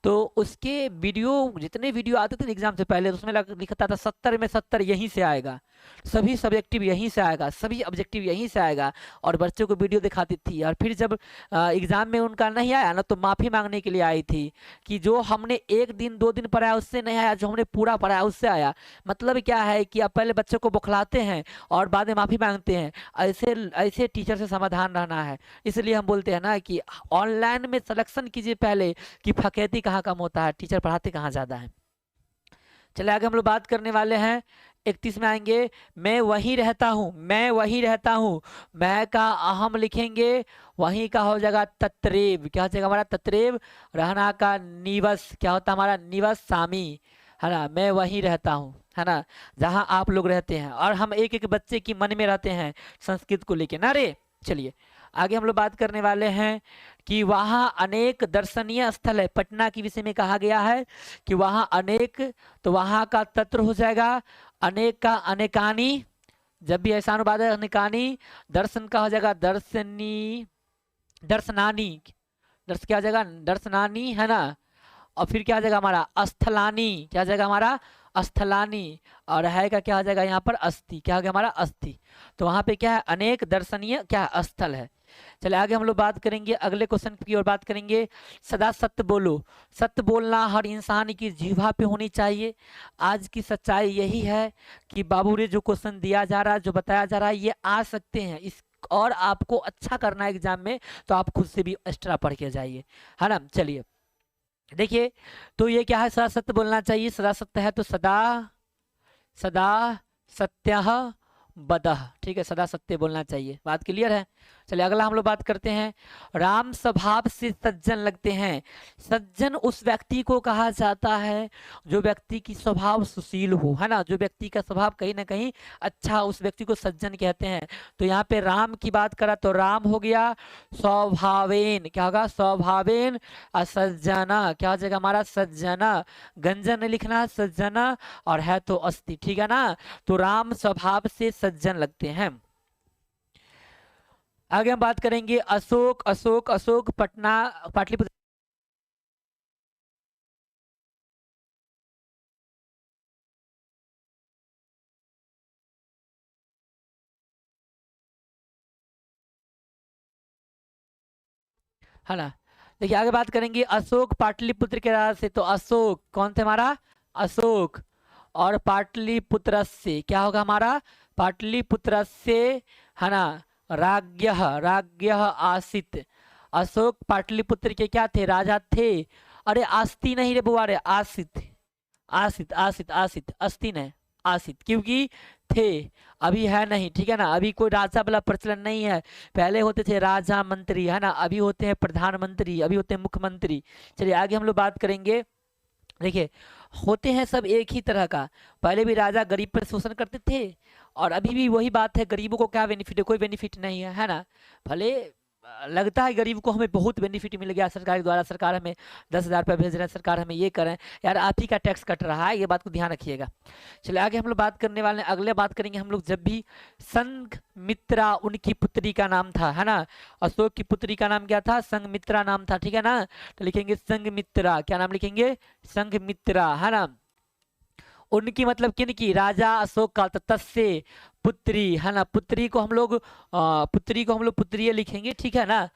तो उसके वीडियो, जितने वीडियो आते थे एग्जाम से पहले, उसमें लिखता था 70 में 70 यहीं से आएगा, सभी सब्जेक्टिव यहीं से आएगा, सभी ऑब्जेक्टिव यहीं से आएगा, और बच्चों को वीडियो दिखाती थी। और फिर जब एग्जाम में उनका नहीं आया ना, तो माफ़ी मांगने के लिए आई थी कि जो हमने 1 दिन 2 दिन पढ़ाया उससे नहीं आया, जो हमने पूरा पढ़ाया उससे आया। मतलब क्या है कि आप पहले बच्चों को बौखलाते हैं और बाद में माफ़ी मांगते हैं, ऐसे ऐसे टीचर से समाधान रहना है। इसलिए हम बोलते हैं ना कि ऑनलाइन में सिलेक्शन कीजिए पहले कि फैकल्टी कहाँ कम होता है, टीचर पढ़ाते कहाँ ज़्यादा है। चले आगे हम लोग बात करने वाले हैं। 31 में आएंगे, मैं वहीं रहता हूँ, मैं वहीं रहता हूँ। मैं का अहम लिखेंगे, वहीं का हो जाएगा तत्रेव, क्या हो जाएगा हमारा, तत्रेव। रहना का निवस, क्या होता है हमारा, निवस सामी, है ना, मैं वहीं रहता हूँ, है ना, जहाँ आप लोग रहते हैं। और हम एक एक बच्चे की मन में रहते हैं संस्कृत को लेके ना रे। चलिए आगे हम लोग बात करने वाले हैं कि वहाँ अनेक दर्शनीय स्थल है। पटना के विषय में कहा गया है कि वहाँ अनेक, तो वहाँ का तत्र हो जाएगा अनेक का अनेकानी, जब भी ऐसा अनुवाद है अनेकानी। दर्शन का हो जाएगा दर्शनी, दर्शनानी, दर्श क्या हो जाएगा, दर्शनानी, है ना। और फिर क्या हो जाएगा हमारा स्थलानी, क्या हो जाएगा हमारा, स्थलानी। और है का क्या हो जाएगा यहाँ पर, अस्थि, क्या हो गया हमारा, अस्थि। तो वहाँ पे क्या है, अनेक दर्शनीय क्या स्थल है। चले आगे हम लोग बात करेंगे, अगले क्वेश्चन की ओर बात करेंगे। सदा सत्य बोलो, सत्य बोलना हर इंसान की जीवा पे होनी चाहिए। आज की सच्चाई यही है कि बाबू रे जो क्वेश्चन दिया जा रहा है, जो बताया जा रहा है, ये आ सकते हैं इस, और आपको अच्छा करना है एग्जाम में, तो आप खुद से भी एक्स्ट्रा पढ़ के जाइए, है ना। चलिए देखिए, तो ये क्या है, सदा सत्य बोलना चाहिए। सदा सत्य है तो सदा, सदा सत्यः बदह, ठीक है, सदा सत्य बोलना चाहिए। बात क्लियर है। चलिए अगला हम लोग बात करते हैं, राम स्वभाव से सज्जन लगते हैं। सज्जन उस व्यक्ति को कहा जाता है जो व्यक्ति की स्वभाव सुशील हो, है ना, जो व्यक्ति का स्वभाव कहीं ना कहीं अच्छा, उस व्यक्ति को सज्जन कहते हैं। तो यहाँ पे राम की बात करा तो राम हो गया स्वभावेन, क्या होगा, स्वभावेन। असज्जना क्या हो जाएगा हमारा, सज्जना, गंजन लिखना, सज्जना, और है तो अस्थि, ठीक है ना। तो राम स्वभाव से सज्जन लगते हैं। आगे हम बात करेंगे अशोक, अशोक, अशोक पटना, पाटलिपुत्र, है ना। देखिए आगे बात करेंगे, अशोक पाटलिपुत्र के राज से, तो अशोक कौन थे हमारा, अशोक, और पाटलिपुत्र से क्या होगा हमारा, पाटलिपुत्र से, है ना, राज्ञः, राज्ञः आसित। अशोक पाटलिपुत्र के क्या थे, राजा थे। अरे आस्ति नहीं रे बुआ रे, आसित, आसित आसित आसित, अस्ति नहीं आसित, क्योंकि थे, अभी है नहीं, ठीक है ना। अभी कोई राजा वाला प्रचलन नहीं है। पहले होते थे राजा मंत्री, है ना, अभी होते हैं प्रधानमंत्री, अभी होते हैं मुख्यमंत्री। चलिए आगे हम लोग बात करेंगे। देखिए, होते हैं सब एक ही तरह का। पहले भी राजा गरीब पर शोषण करते थे, और अभी भी वही बात है। गरीबों को क्या बेनिफिट है? कोई बेनिफिट नहीं है, है ना। भले लगता है गरीब को हमें बहुत बेनिफिट मिल गया सरकार के द्वारा, सरकार हमें 10,000 रुपये भेज रहे हैं, सरकार हमें ये करें, यार आप ही का टैक्स कट रहा है, ये बात को ध्यान रखिएगा। चलिए आगे हम लोग बात करने वाले हैं। अगले बात करेंगे हम लोग, जब भी संघमित्रा उनकी पुत्री का नाम था, है ना। अशोक की पुत्री का नाम क्या था? संघमित्रा नाम था, ठीक है ना। तो लिखेंगे संघमित्रा, क्या नाम लिखेंगे? संघमित्रा, है ना। उनकी मतलब किन की? राजा अशोक का, तस्य पुत्री, है ना। पुत्री को हम लोग पुत्रीय लिखेंगे, ठीक है ना।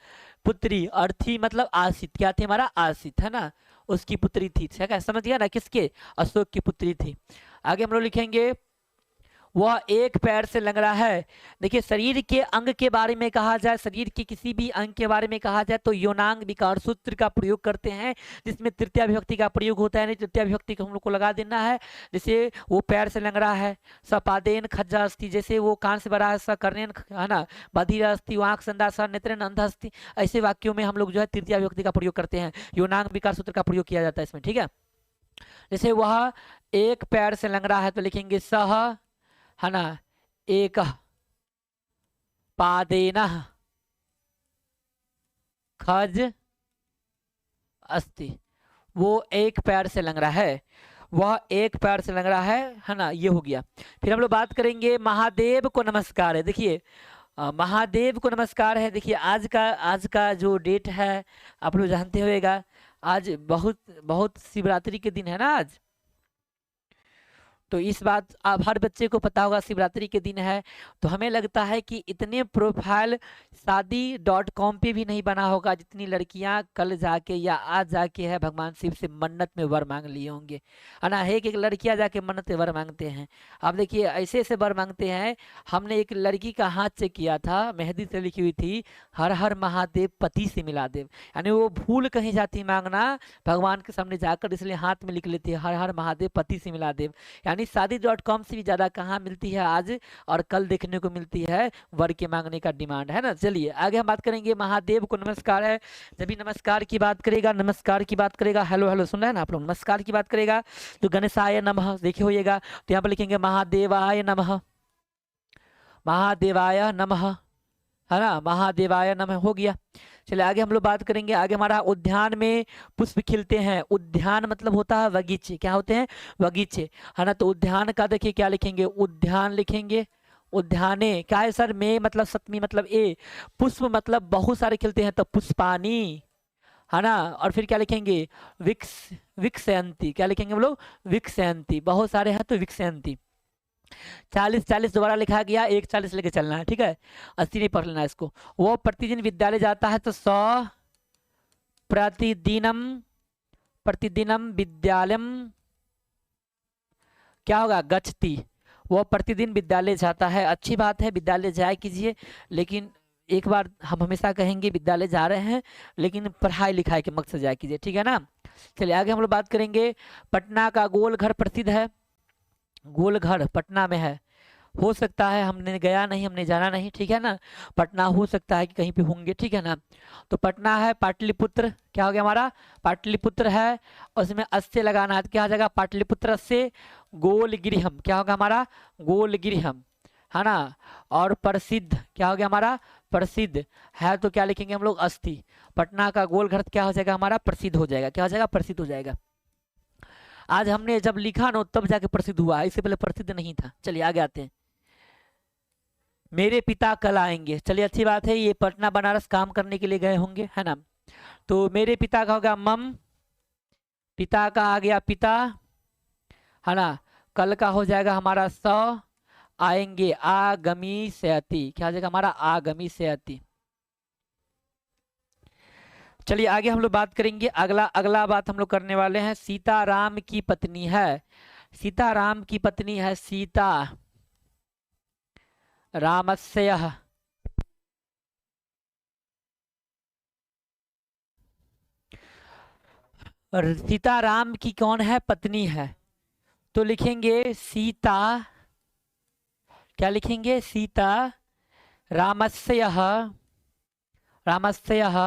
पुत्री और थी मतलब आसित, क्या थी? हमारा आसित, है ना। उसकी पुत्री थी, ठीक है, समझ गया ना, किसके? अशोक की पुत्री थी। आगे हम लोग लिखेंगे, वह एक पैर से लंगड़ा है। देखिए, शरीर के अंग के बारे में कहा जाए, शरीर के किसी भी अंग के बारे में कहा जाए तो योनांग विकार सूत्र का प्रयोग करते हैं, जिसमें तृतीया विभक्ति का प्रयोग होता है। नहीं, तृतीया विभक्ति को हम लोग को लगा देना है। जैसे वो पैर से लंगड़ा है, सपादेन खज्जा अस्थि, जैसे वो कान से बड़ा है, सकर्णेन, है ना, बधिर अस्थि, आंख संदा सा नेत्रेन अंधा अस्थि। ऐसे वाक्यों में हम लोग जो है तृतीया विभक्ति का प्रयोग करते हैं, योनांग विकार सूत्र का प्रयोग किया जाता है इसमें, ठीक है। जैसे वह एक पैर से लंगड़ा है तो लिखेंगे सह, है ना, एक पादेन खज अस्ति। वो एक पैर से लंगड़ा है, वह एक पैर से लंगड़ा है ना। ये हो गया। फिर हम लोग बात करेंगे, महादेव को नमस्कार है। देखिए, महादेव को नमस्कार है। देखिए, आज का जो डेट है आप लोग जानते होगा, आज बहुत बहुत शिवरात्रि के दिन है ना आज। तो इस बात आप हर बच्चे को पता होगा, शिवरात्रि के दिन है। तो हमें लगता है कि इतने प्रोफाइल शादी.com पे भी नहीं बना होगा जितनी लड़कियां कल जाके या आज जाके है भगवान शिव से मन्नत में वर मांग लिए होंगे, है ना। एक एक लड़कियां जाके मन्नत में वर मांगते हैं। अब देखिए, ऐसे ऐसे वर मांगते हैं। हमने एक लड़की का हाथ चेक किया था, मेहंदी से लिखी हुई थी, हर हर महादेव पति से मिला देव। यानी वो भूल कहीं जाती मांगना भगवान के सामने जाकर, इसलिए हाथ में लिख लेती है हर हर महादेव पति से मिला देव। यानी शादी.com से भी ज्यादा कहाँ मिलती है आज और कल देखने को मिलती है वर के मांगने का डिमांड, है ना। चलिए आगे हम बात करेंगे, महादेव को नमस्कार है। जब भी नमस्कार की बात करेगा, नमस्कार की बात करेगा, हेलो हेलो सुन रहे हैं ना आप लोग, नमस्कार की बात करेगा तो गणेशाय नमः देखे होइएगा, तो यहाँ पर लिखेंगे महादेवाय नमः, महादेवाय नमः, है ना, महादेवाय नमः हो गया। चलिए आगे हम लोग बात करेंगे। आगे हमारा, उद्यान में पुष्प खिलते हैं। उद्यान मतलब होता है बगीचे, क्या होते हैं? बगीचे, है ना। तो उद्यान का देखिए क्या लिखेंगे? उद्यान लिखेंगे। उद्याने क्या है सर? में मतलब सप्तमी मतलब ए, पुष्प मतलब बहुत सारे खिलते हैं तो पुष्पानी, है ना। और फिर क्या लिखेंगे? विक्स विकसयंती, क्या लिखेंगे हम लोग? विकसयंती, बहुत सारे हैं तो विकसयंती। 40 40 दोबारा लिखा गया, 1 40 लेके चलना है, ठीक है, 80 नहीं पढ़ लेना इसको। वो प्रतिदिन विद्यालय जाता है तो 100 प्रतिदिनम, प्रतिदिनम विद्यालयम क्या होगा? गच्छति। वो प्रतिदिन विद्यालय जाता है, अच्छी बात है, विद्यालय जाया कीजिए। लेकिन एक बार हम हमेशा कहेंगे, विद्यालय जा रहे हैं लेकिन पढ़ाई लिखाई के मकसद जाया कीजिए, ठीक है ना। चलिए आगे हम लोग बात करेंगे। पटना का गोल घर प्रसिद्ध है। गोल घर पटना में है, हो सकता है, हमने गया नहीं, हमने जाना नहीं, ठीक है ना। पटना हो सकता है कि कहीं पे होंगे, ठीक है ना। तो पटना है। पाटलिपुत्र क्या हो गया हमारा? पाटलिपुत्र है, उसमें अस्य लगाना है, क्या हो जाएगा? पाटलिपुत्र से। गोलगिरिहम क्या होगा हमारा? गोलगिरिहम, है ना। और प्रसिद्ध क्या हो गया हमारा? प्रसिद्ध है, तो क्या लिखेंगे हम लोग? अस्थि। पटना का गोल घर क्या हो जाएगा हमारा? प्रसिद्ध हो जाएगा, क्या हो जाएगा? प्रसिद्ध हो जाएगा। आज हमने जब लिखा ना तब जाके प्रसिद्ध हुआ, इससे पहले प्रसिद्ध नहीं था। चलिए आगे आते हैं। मेरे पिता कल आएंगे, चलिए अच्छी बात है, ये पटना बनारस काम करने के लिए गए होंगे, है ना। तो मेरे पिता का होगा मम, पिता का आ गया पिता, है ना। कल का हो जाएगा हमारा स, आएंगे आगमी से अति, क्या हो जाएगा हमारा? आगमी से अति। चलिए आगे हम लोग बात करेंगे। अगला बात हम लोग करने वाले हैं, सीता राम की पत्नी है। सीता राम की पत्नी है, सीता रामस्यः, और सीता राम की कौन है? पत्नी है। तो लिखेंगे सीता, क्या लिखेंगे? सीता रामस्यः, रामस्यः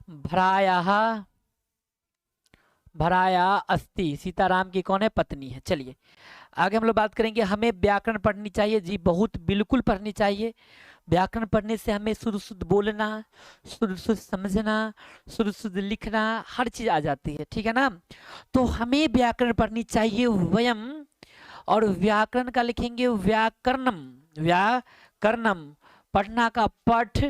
भरायाः, भराया अस्ति। सीताराम की कौन है? पत्नी है। चलिए आगे हम लोग बात करेंगे। हमें व्याकरण पढ़नी चाहिए जी, बहुत बिल्कुल पढ़नी चाहिए। व्याकरण पढ़ने से हमें शुद्ध शुद्ध बोलना, शुद्ध शुद्ध समझना, शुद्ध शुद्ध लिखना, हर चीज आ जाती है, ठीक है ना। तो हमें व्याकरण पढ़नी चाहिए वयम, और व्याकरण का लिखेंगे व्याकरणम, व्याकरणम पढ़ना का पठ,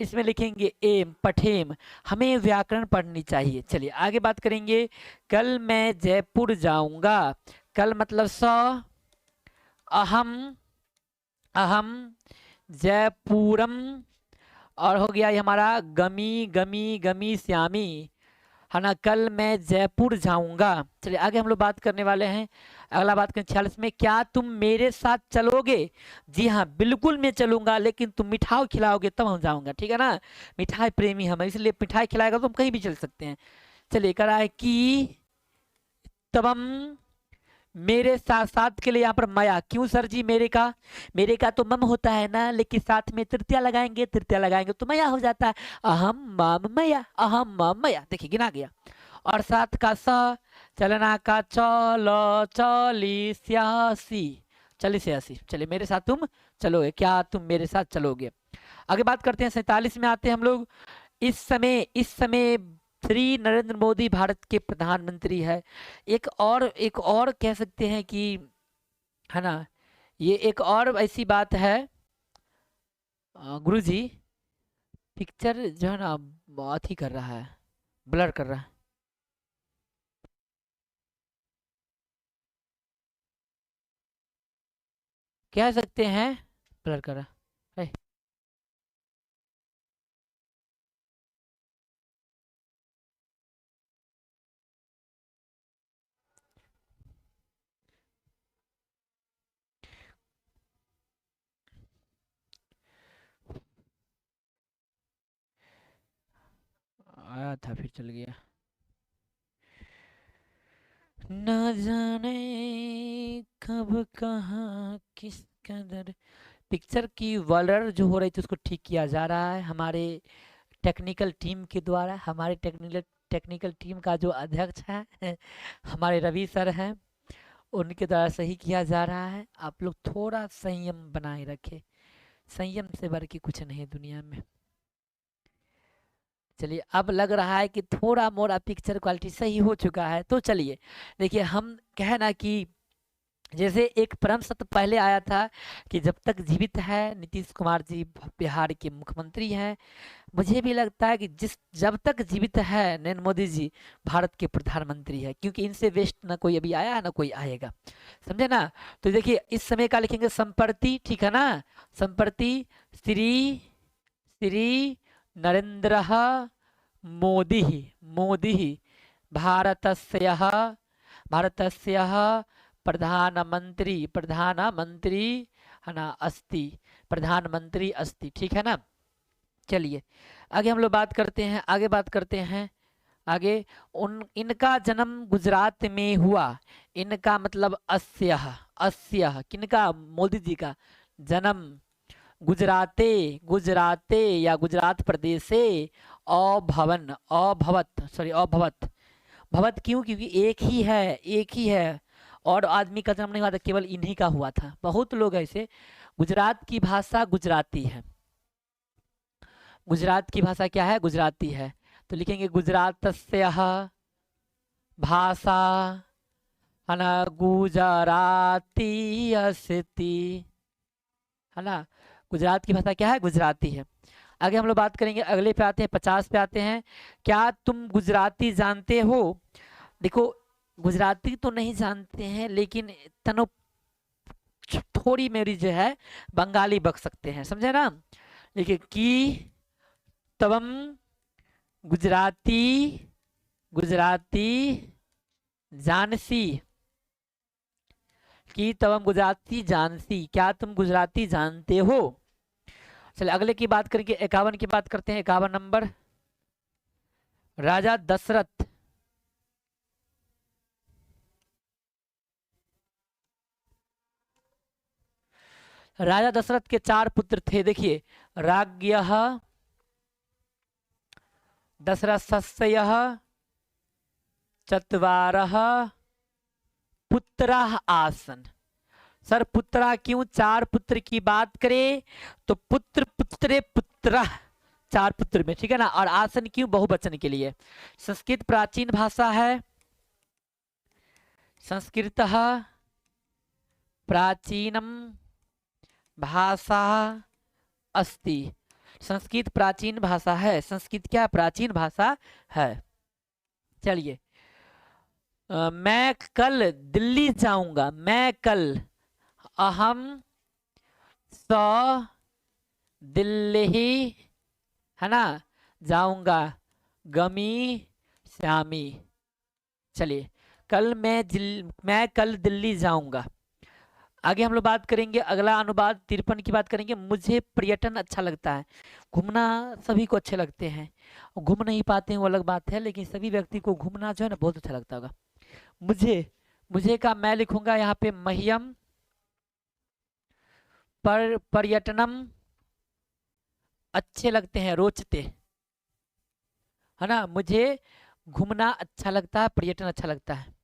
इसमें लिखेंगे एम, पठेम। हमें व्याकरण पढ़नी चाहिए। चलिए आगे बात करेंगे। कल मैं जयपुर जाऊंगा। कल मतलब स, अहम, अहम जयपुरम, और हो गया ये हमारा गमी, गमी गमी श्यामी, है ना। कल मैं जयपुर जाऊंगा। चलिए आगे हम लोग बात करने वाले हैं। अगला बात करें 46 में, क्या तुम मेरे साथ चलोगे? जी हाँ बिल्कुल मैं चलूंगा, लेकिन तुम मिठाई खिलाओगे तब हम जाऊंगा, ठीक है ना। मिठाई प्रेमी हम, इसलिए मिठाई खिलाएगा तो हम कहीं भी चल सकते हैं। चलिए करा है कि तबम, मेरे साथ, साथ के लिए यहाँ पर मया, क्यों सर जी? मेरे का तो मम होता है ना, लेकिन साथ में तृतीया लगाएंगे, तृतीया लगाएंगे तो मया हो जाता है। अहम मम मया, अहम मम मया, देखिए गिना गया। और साथ का स, चलना का चल, चली स्यासी, चली स्यासी। चलिए मेरे साथ तुम चलोगे, क्या तुम मेरे साथ चलोगे? आगे बात करते हैं 47 में आते हैं हम लोग। इस समय श्री नरेंद्र मोदी भारत के प्रधानमंत्री है। एक और कह सकते हैं कि, है ना, ये एक और ऐसी बात है गुरुजी, पिक्चर जो है ना बहुत ही कर रहा है, ब्लर कर रहा है। कह सकते हैं ब्लर कर रहा है। आया था फिर चल गया। न जाने कब कहाँ किस कदर, पिक्चर की ब्लर जो हो रही थी उसको ठीक किया जा रहा है हमारे टेक्निकल टीम के द्वारा। हमारे टेक्निकल टीम का जो अध्यक्ष है हमारे रवि सर हैं, उनके द्वारा सही किया जा रहा है। आप लोग थोड़ा संयम बनाए रखें, संयम से बढ़ के कुछ नहीं है दुनिया में। चलिए अब लग रहा है कि थोड़ा मोड़ा पिक्चर क्वालिटी सही हो चुका है। तो चलिए देखिए, हम कहे ना कि जैसे एक परम सत्य पहले आया था कि जब तक जीवित है नीतीश कुमार जी बिहार के मुख्यमंत्री हैं, मुझे भी लगता है कि जब तक जीवित है नरेंद्र मोदी जी भारत के प्रधानमंत्री है, क्योंकि इनसे वेस्ट ना कोई अभी आया है ना कोई आएगा, समझे ना। तो देखिए इस समय का लिखेंगे संप्रति, ठीक है ना। संप्रति श्री, श्री नरेंद्र मोदी, मोदी भारतस्यः, भारतस्यः प्रधानमंत्री, प्रधानमंत्री है ना अस्ति, प्रधानमंत्री अस्ति, ठीक है ना। चलिए आगे हम लोग बात करते हैं, आगे बात करते हैं। आगे इनका जन्म गुजरात में हुआ। इनका मतलब अस्यः, अस्यः किनका? मोदी जी का जन्म गुजराते, गुजराते या गुजरात प्रदेश से अभवन, अभवत, सॉरी अभवत, भवत क्यों? क्योंकि एक ही है, एक ही है, और आदमी का जन्म नहीं हुआ था, केवल इन्हीं का हुआ था। बहुत लोग ऐसे, गुजरात की भाषा गुजराती है, गुजरात की भाषा क्या है? गुजराती है। तो लिखेंगे गुजरातस्यः भाषा, है ना, गुजराती अस्ति, है ना। गुजरात की भाषा क्या है? गुजराती है। आगे हम लोग बात करेंगे, अगले पे आते हैं 50 पे आते हैं। क्या तुम गुजराती जानते हो? देखो गुजराती तो नहीं जानते हैं, लेकिन तनो थोड़ी मेरी जो है बंगाली बक सकते हैं, समझे ना। देखिए कि तवम गुजराती, गुजराती जानसी, कि तवम गुजराती जानसी, क्या तुम गुजराती जानते हो? चलिए अगले की बात करेंगे, 51 की बात करते हैं। 51 नंबर, राजा दशरथ, राजा दशरथ के 4 पुत्र थे। देखिए, राज्ञः, दशरथस्य चत्वारः पुत्राः आसन्। सर पुत्रा क्यों? 4 पुत्र की बात करें तो पुत्र पुत्रे पुत्र, 4 पुत्र में, ठीक है ना। और आसन क्यों? बहुवचन के लिए। संस्कृत प्राचीन भाषा है, संस्कृतः प्राचीनम भाषा अस्ति। संस्कृत प्राचीन भाषा है। संस्कृत क्या? प्राचीन भाषा है। चलिए, मैं कल दिल्ली जाऊंगा। मैं कल, अहम स दिल्ली, है ना, जाऊंगा, गमी श्यामी। चलिए, मैं कल दिल्ली जाऊंगा। आगे हम लोग बात करेंगे, अगला अनुवाद 53 की बात करेंगे। मुझे पर्यटन अच्छा लगता है। घूमना सभी को अच्छे लगते हैं, घूम नहीं पाते हैं वो अलग बात है, लेकिन सभी व्यक्ति को घूमना जो है ना बहुत अच्छा लगता होगा। मुझे का मैं लिखूंगा यहाँ पे मह्यम पर्यटनम अच्छे लगते हैं, रोचते, है ना। मुझे घूमना अच्छा लगता है, पर्यटन अच्छा लगता है।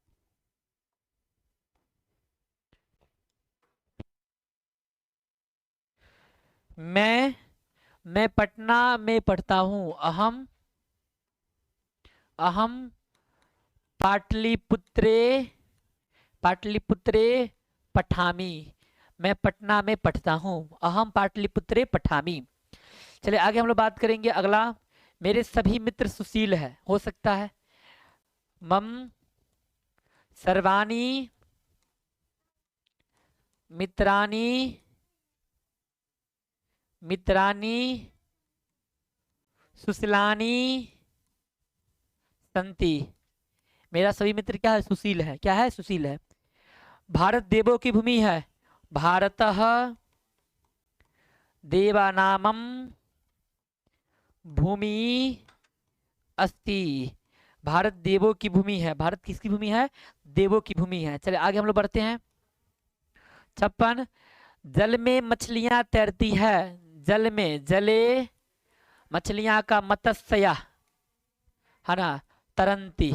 मैं पटना में पढ़ता हूँ। अहम पाटलिपुत्रे पाटलिपुत्रे पठामी। मैं पटना में पढ़ता हूँ। अहम पाटलिपुत्रे पठामी। चलिए आगे हम लोग बात करेंगे। अगला, मेरे सभी मित्र सुशील है। हो सकता है मम सर्वाणी मित्राणी सुशीलानी संति। मेरा सभी मित्र क्या है? सुशील है। क्या है? सुशील है। भारत देवों की भूमि है। भारतः देवानामं भूमि अस्ति। भारत देवों की भूमि है। भारत किसकी भूमि है? देवों की भूमि है। चलिए आगे हम लोग बढ़ते हैं। 56, जल में मछलियां तैरती है। जल में, जले मछलियां का मत्स्या, है ना, तरंती।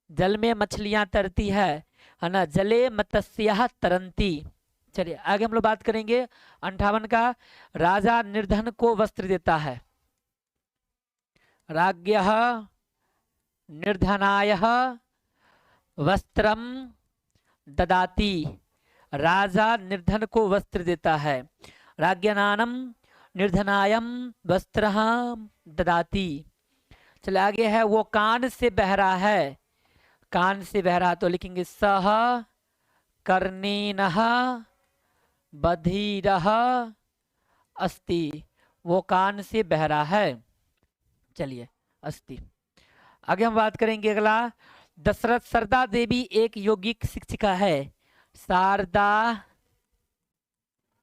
जल में मछलियां तैरती है ना। जले मत्स्या तरंती। चलिए आगे हम लोग बात करेंगे 58 का, राजा निर्धन को वस्त्र देता है। राज्ञः निर्धनायः वस्त्रम ददाति। राजा निर्धन को वस्त्र देता है। राज्ञानाम निर्धनायम वस्त्रः ददाति। चलिए आगे है, वो कान से बहरा है। कान से बहरा तो लिखेंगे सह कर्णेनः बधिरः अस्ति। वो कान से बहरा है। चलिए, अस्ति। आगे हम बात करेंगे अगला, दशरथ शारदा देवी एक यौगिक शिक्षिका है। शारदा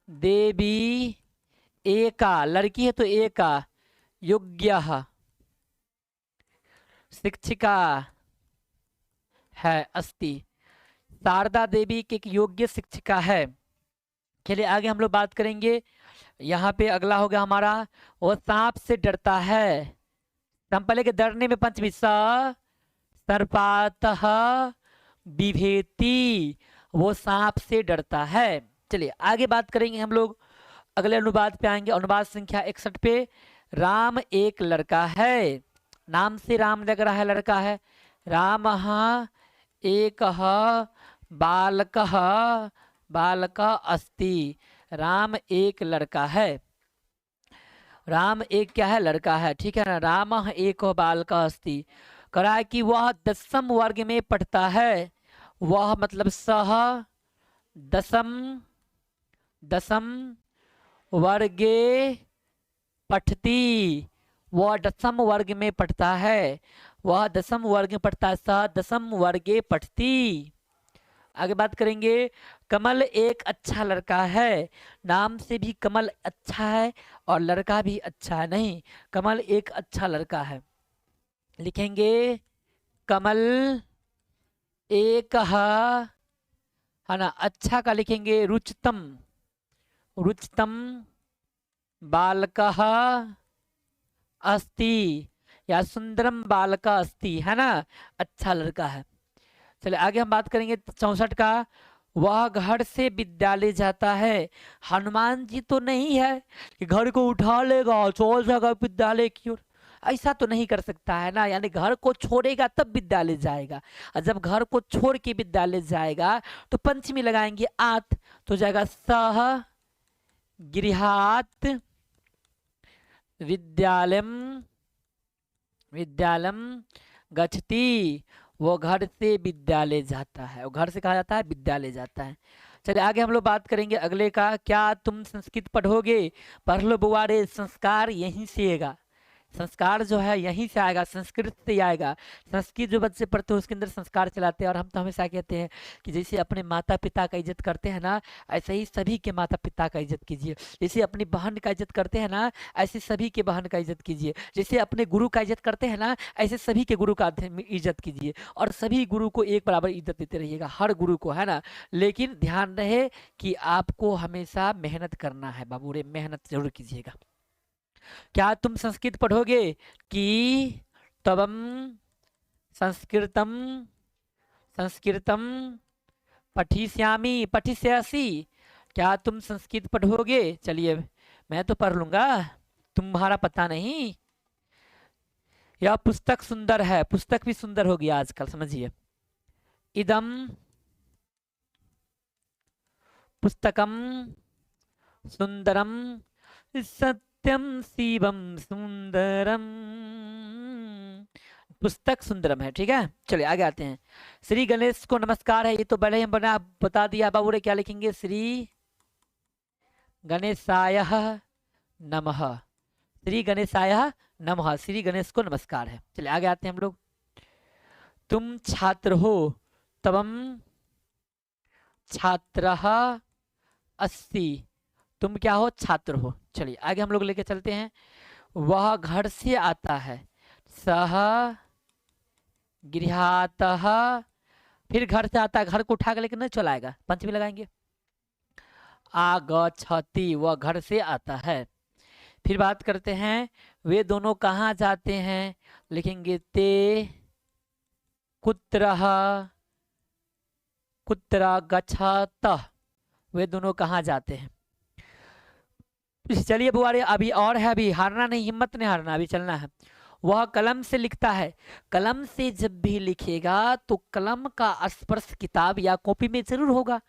देवी एका, लड़की है तो एका, योग्य शिक्षिका है, अस्ति। शारदा देवी की एक योग्य शिक्षिका है। चलिए आगे हम लोग बात करेंगे। यहाँ पे अगला होगा हमारा, वो सांप से डरता है। हम पहले के डरने में पंचमी, सर्पातः बिभेति, वो सांप से डरता है। चलिए आगे बात करेंगे हम लोग, अगले अनुवाद पे आएंगे। अनुवाद संख्या 61 पे, राम एक लड़का है। नाम से राम लग रहा है, लड़का है। राम एक बालक अस्ति। राम एक लड़का है। राम एक क्या है? लड़का है, ठीक है ना। राम एक बालक अस्ति। करा है कि वह 10वीं वर्ग में पढ़ता है। वह मतलब सह 10वीं वर्गे पठती। वह 10वीं वर्ग में पढ़ता है। वह 10वीं वर्ग में पढ़ता है। सह 10वीं वर्गे पठती। आगे बात करेंगे, कमल एक अच्छा लड़का है। नाम से भी कमल अच्छा है और लड़का भी अच्छा है। नहीं, कमल एक अच्छा लड़का है। लिखेंगे कमल एक है ना, अच्छा का लिखेंगे रुचितम। रुचितम बालकः अस्ति या सुंदरम बालका अस्ति, है ना, अच्छा लड़का है। चलिए आगे हम बात करेंगे 64 का। वह घर से विद्यालय जाता है। हनुमान जी तो नहीं है कि घर को उठा लेगा चल जाएगा विद्यालय की ओर, ऐसा तो नहीं कर सकता है ना, यानी घर को छोड़ेगा तब विद्यालय जाएगा, और जब घर को छोड़ के विद्यालय जाएगा तो पंचमी लगाएंगे आत, तो जाएगा सह गृहात विद्यालयम विद्यालयम गच्छति। वो घर से विद्यालय जाता है, वो घर से कहा जाता है विद्यालय जाता है। चलिए आगे हम लोग बात करेंगे अगले का। क्या तुम संस्कृत पढ़ोगे? पढ़ लो बुआ रे, संस्कार यहीं से आएगा, संस्कार जो है यहीं से आएगा, संस्कृत से ही आएगा। संस्कृत जो बच्चे पढ़ते हैं उसके अंदर संस्कार चलाते हैं। और हम तो हमेशा कहते हैं कि जैसे अपने माता पिता का इज्जत करते हैं ना, ऐसे ही सभी के माता पिता का इज्जत कीजिए। जैसे अपनी बहन का इज्जत करते हैं ना, ऐसे सभी के बहन का इज्जत कीजिए। जैसे अपने गुरु का इज्जत करते हैं ना, ऐसे सभी के गुरु का इज्जत कीजिए। और सभी गुरु को एक बराबर इज्जत देते रहिएगा, हर गुरु को, है ना। लेकिन ध्यान रहे कि आपको हमेशा मेहनत करना है बाबू रे, मेहनत जरूर कीजिएगा। क्या तुम संस्कृत पढ़ोगे? कि तवम संस्कृतम संस्कृतम पठिष्यामि पठिष्यासि। क्या तुम संस्कृत पढ़ोगे? चलिए मैं तो पढ़ लूंगा, तुम्हारा पता नहीं। यह पुस्तक सुंदर है, पुस्तक भी सुंदर होगी आजकल, समझिए। इदम पुस्तकम सुंदरम सत्यम शिवम सुंदरम। पुस्तक सुंदरम है, ठीक है। चलिए आगे आते हैं। श्री गणेश को नमस्कार है, ये तो पहले हम बना बता दिया बाबू रे, क्या लिखेंगे? श्री गणेशाय नमः, श्री गणेशाय नमः, श्री गणेश को नमस्कार है। चलिए आगे आते हैं हम लोग। तुम छात्र हो, तवम छात्रः अस्ति। तुम क्या हो? छात्र हो। चलिए आगे हम लोग लेके चलते हैं। वह घर से आता है, सह गृहातः। फिर घर से आता है, घर को उठा के लेकर नहीं चलाएगा, पंचमी लगाएंगे। आगच्छति, वह घर से आता है। फिर बात करते हैं, वे दोनों कहाँ जाते हैं? लिखेंगे ते कुत्रः कुत्र गच्छतः। वे दोनों कहाँ जाते हैं? चलिए बुआ रे, अभी और है, अभी हारना नहीं, हिम्मत नहीं हारना, अभी चलना है। वह कलम से लिखता है। कलम से जब भी लिखेगा तो कलम का स्पर्श किताब या कॉपी में जरूर होगा।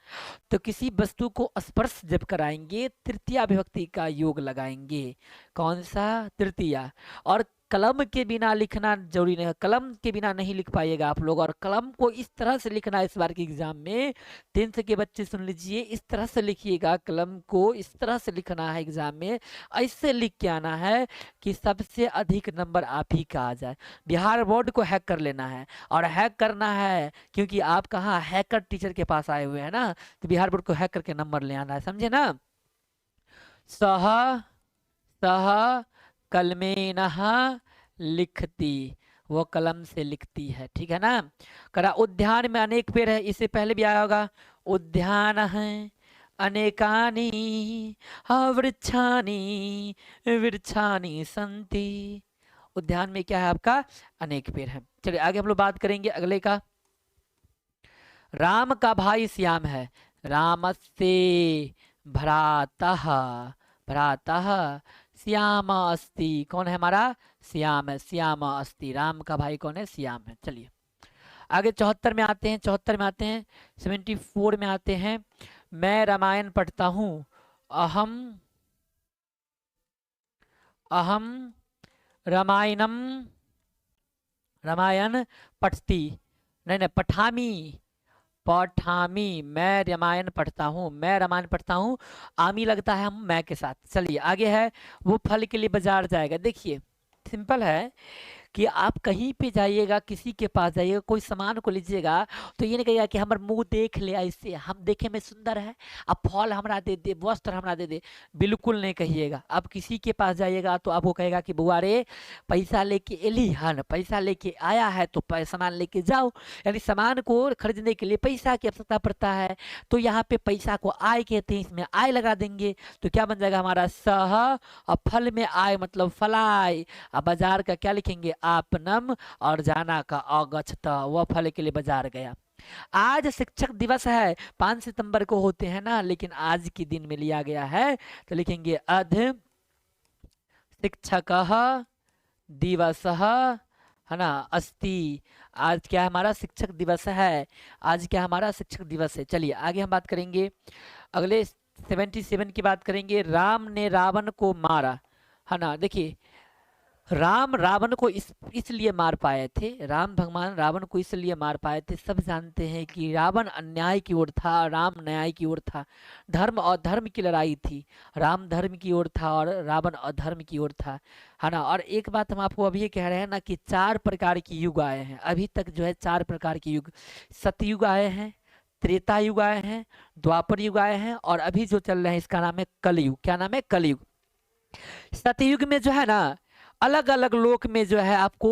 तो किसी वस्तु को स्पर्श जब कराएंगे तृतीया विभक्ति का योग लगाएंगे। कौन सा? तृतीया। और कलम के बिना लिखना जरूरी नहीं है, कलम के बिना नहीं लिख पाइएगा आप लोग। और कलम को इस तरह से लिखना है, इस बार के एग्जाम में 10th के बच्चे सुन लीजिए, इस तरह से लिखिएगा, कलम को इस तरह से लिखना है एग्जाम में, ऐसे लिख के आना है कि सबसे अधिक नंबर आप ही का आ जाए। बिहार बोर्ड को हैक कर लेना है, और हैक करना है क्योंकि आप कहाँ हैकर टीचर के पास आए हुए हैं ना, तो बिहार बोर्ड को हैक करके नंबर ले आना है, समझे ना। सह सह कलमेनः लिखती, वो कलम से लिखती है, ठीक है ना। करा उद्यान में अनेक पेड़ है, इससे पहले भी आया होगा। उद्यान है अनेकानि वृक्षानि वृक्षानि सन्ति। उद्यान में क्या है आपका? अनेक पेड़ है। चलिए आगे हम लोग बात करेंगे अगले का। राम का भाई श्याम है। रामस्य भ्रातः भ्रातः श्याम अस्ति। कौन है हमारा? श्याम है, श्याम अस्ति। राम का भाई कौन है? श्याम है। चलिए आगे 74 में आते हैं, 74 में आते हैं, 74 में आते हैं। मैं रामायण पढ़ता हूँ। अहम अहम रामायणम रामायण पठती, नहीं पठामी पठामी। मैं रामायण पढ़ता हूँ, मैं रामायण पढ़ता हूँ, आमी लगता है हम मैं के साथ। चलिए आगे है, वो फल के लिए बाजार जाएगा। देखिए सिंपल है कि आप कहीं पे जाइएगा, किसी के पास जाइएगा, कोई सामान को लीजिएगा तो ये नहीं कहिएगा कि हमार मुंह देख ले, ऐसे हम देखे में सुंदर है, अब फल हमरा दे दे, वस्त्र हमरा दे दे, बिल्कुल नहीं कहिएगा। आप किसी के पास जाइएगा तो आपको कहेगा कि बुआ रे पैसा लेके एली हन, पैसा लेके आया है तो सामान लेके जाओ, यानी सामान को खरीदने के लिए पैसा की आवश्यकता पड़ता है। तो यहाँ पे पैसा को आय कहते हैं, इसमें आय लगा देंगे तो क्या बन जाएगा हमारा सह, और फल में आय मतलब फलाय। अब बाजार का क्या लिखेंगे, आपनम, और जाना का अगछता, वह फल के लिए बाजार गया। आज शिक्षक दिवस है, 5 सितंबर को होते हैं ना, लेकिन आज के दिन में लिया गया है तो लिखेंगे अध शिक्षक दिवस है ना, अस्ति। आज क्या हमारा शिक्षक दिवस है, आज क्या हमारा शिक्षक दिवस है। चलिए आगे हम बात करेंगे, अगले 77 की बात करेंगे। राम ने रावण को मारा, है ना। देखिए राम रावण को इसलिए मार पाए थे, राम भगवान रावण को इसलिए मार पाए थे, सब जानते हैं कि रावण अन्याय की ओर था, राम न्याय की ओर था, धर्म और धर्म की लड़ाई थी, राम धर्म की ओर था और रावण अधर्म की ओर था, है ना। और एक बात हम आपको अभी कह रहे हैं ना कि 4 प्रकार के युग आए हैं, अभी तक जो है 4 प्रकार के युग, सतयुग आए हैं, त्रेता युग आए हैं, द्वापर युग आए हैं, और अभी जो चल रहे हैं इसका नाम है कलयुग। क्या नाम है, कलयुग। सतयुग में जो है ना अलग अलग लोक में जो है आपको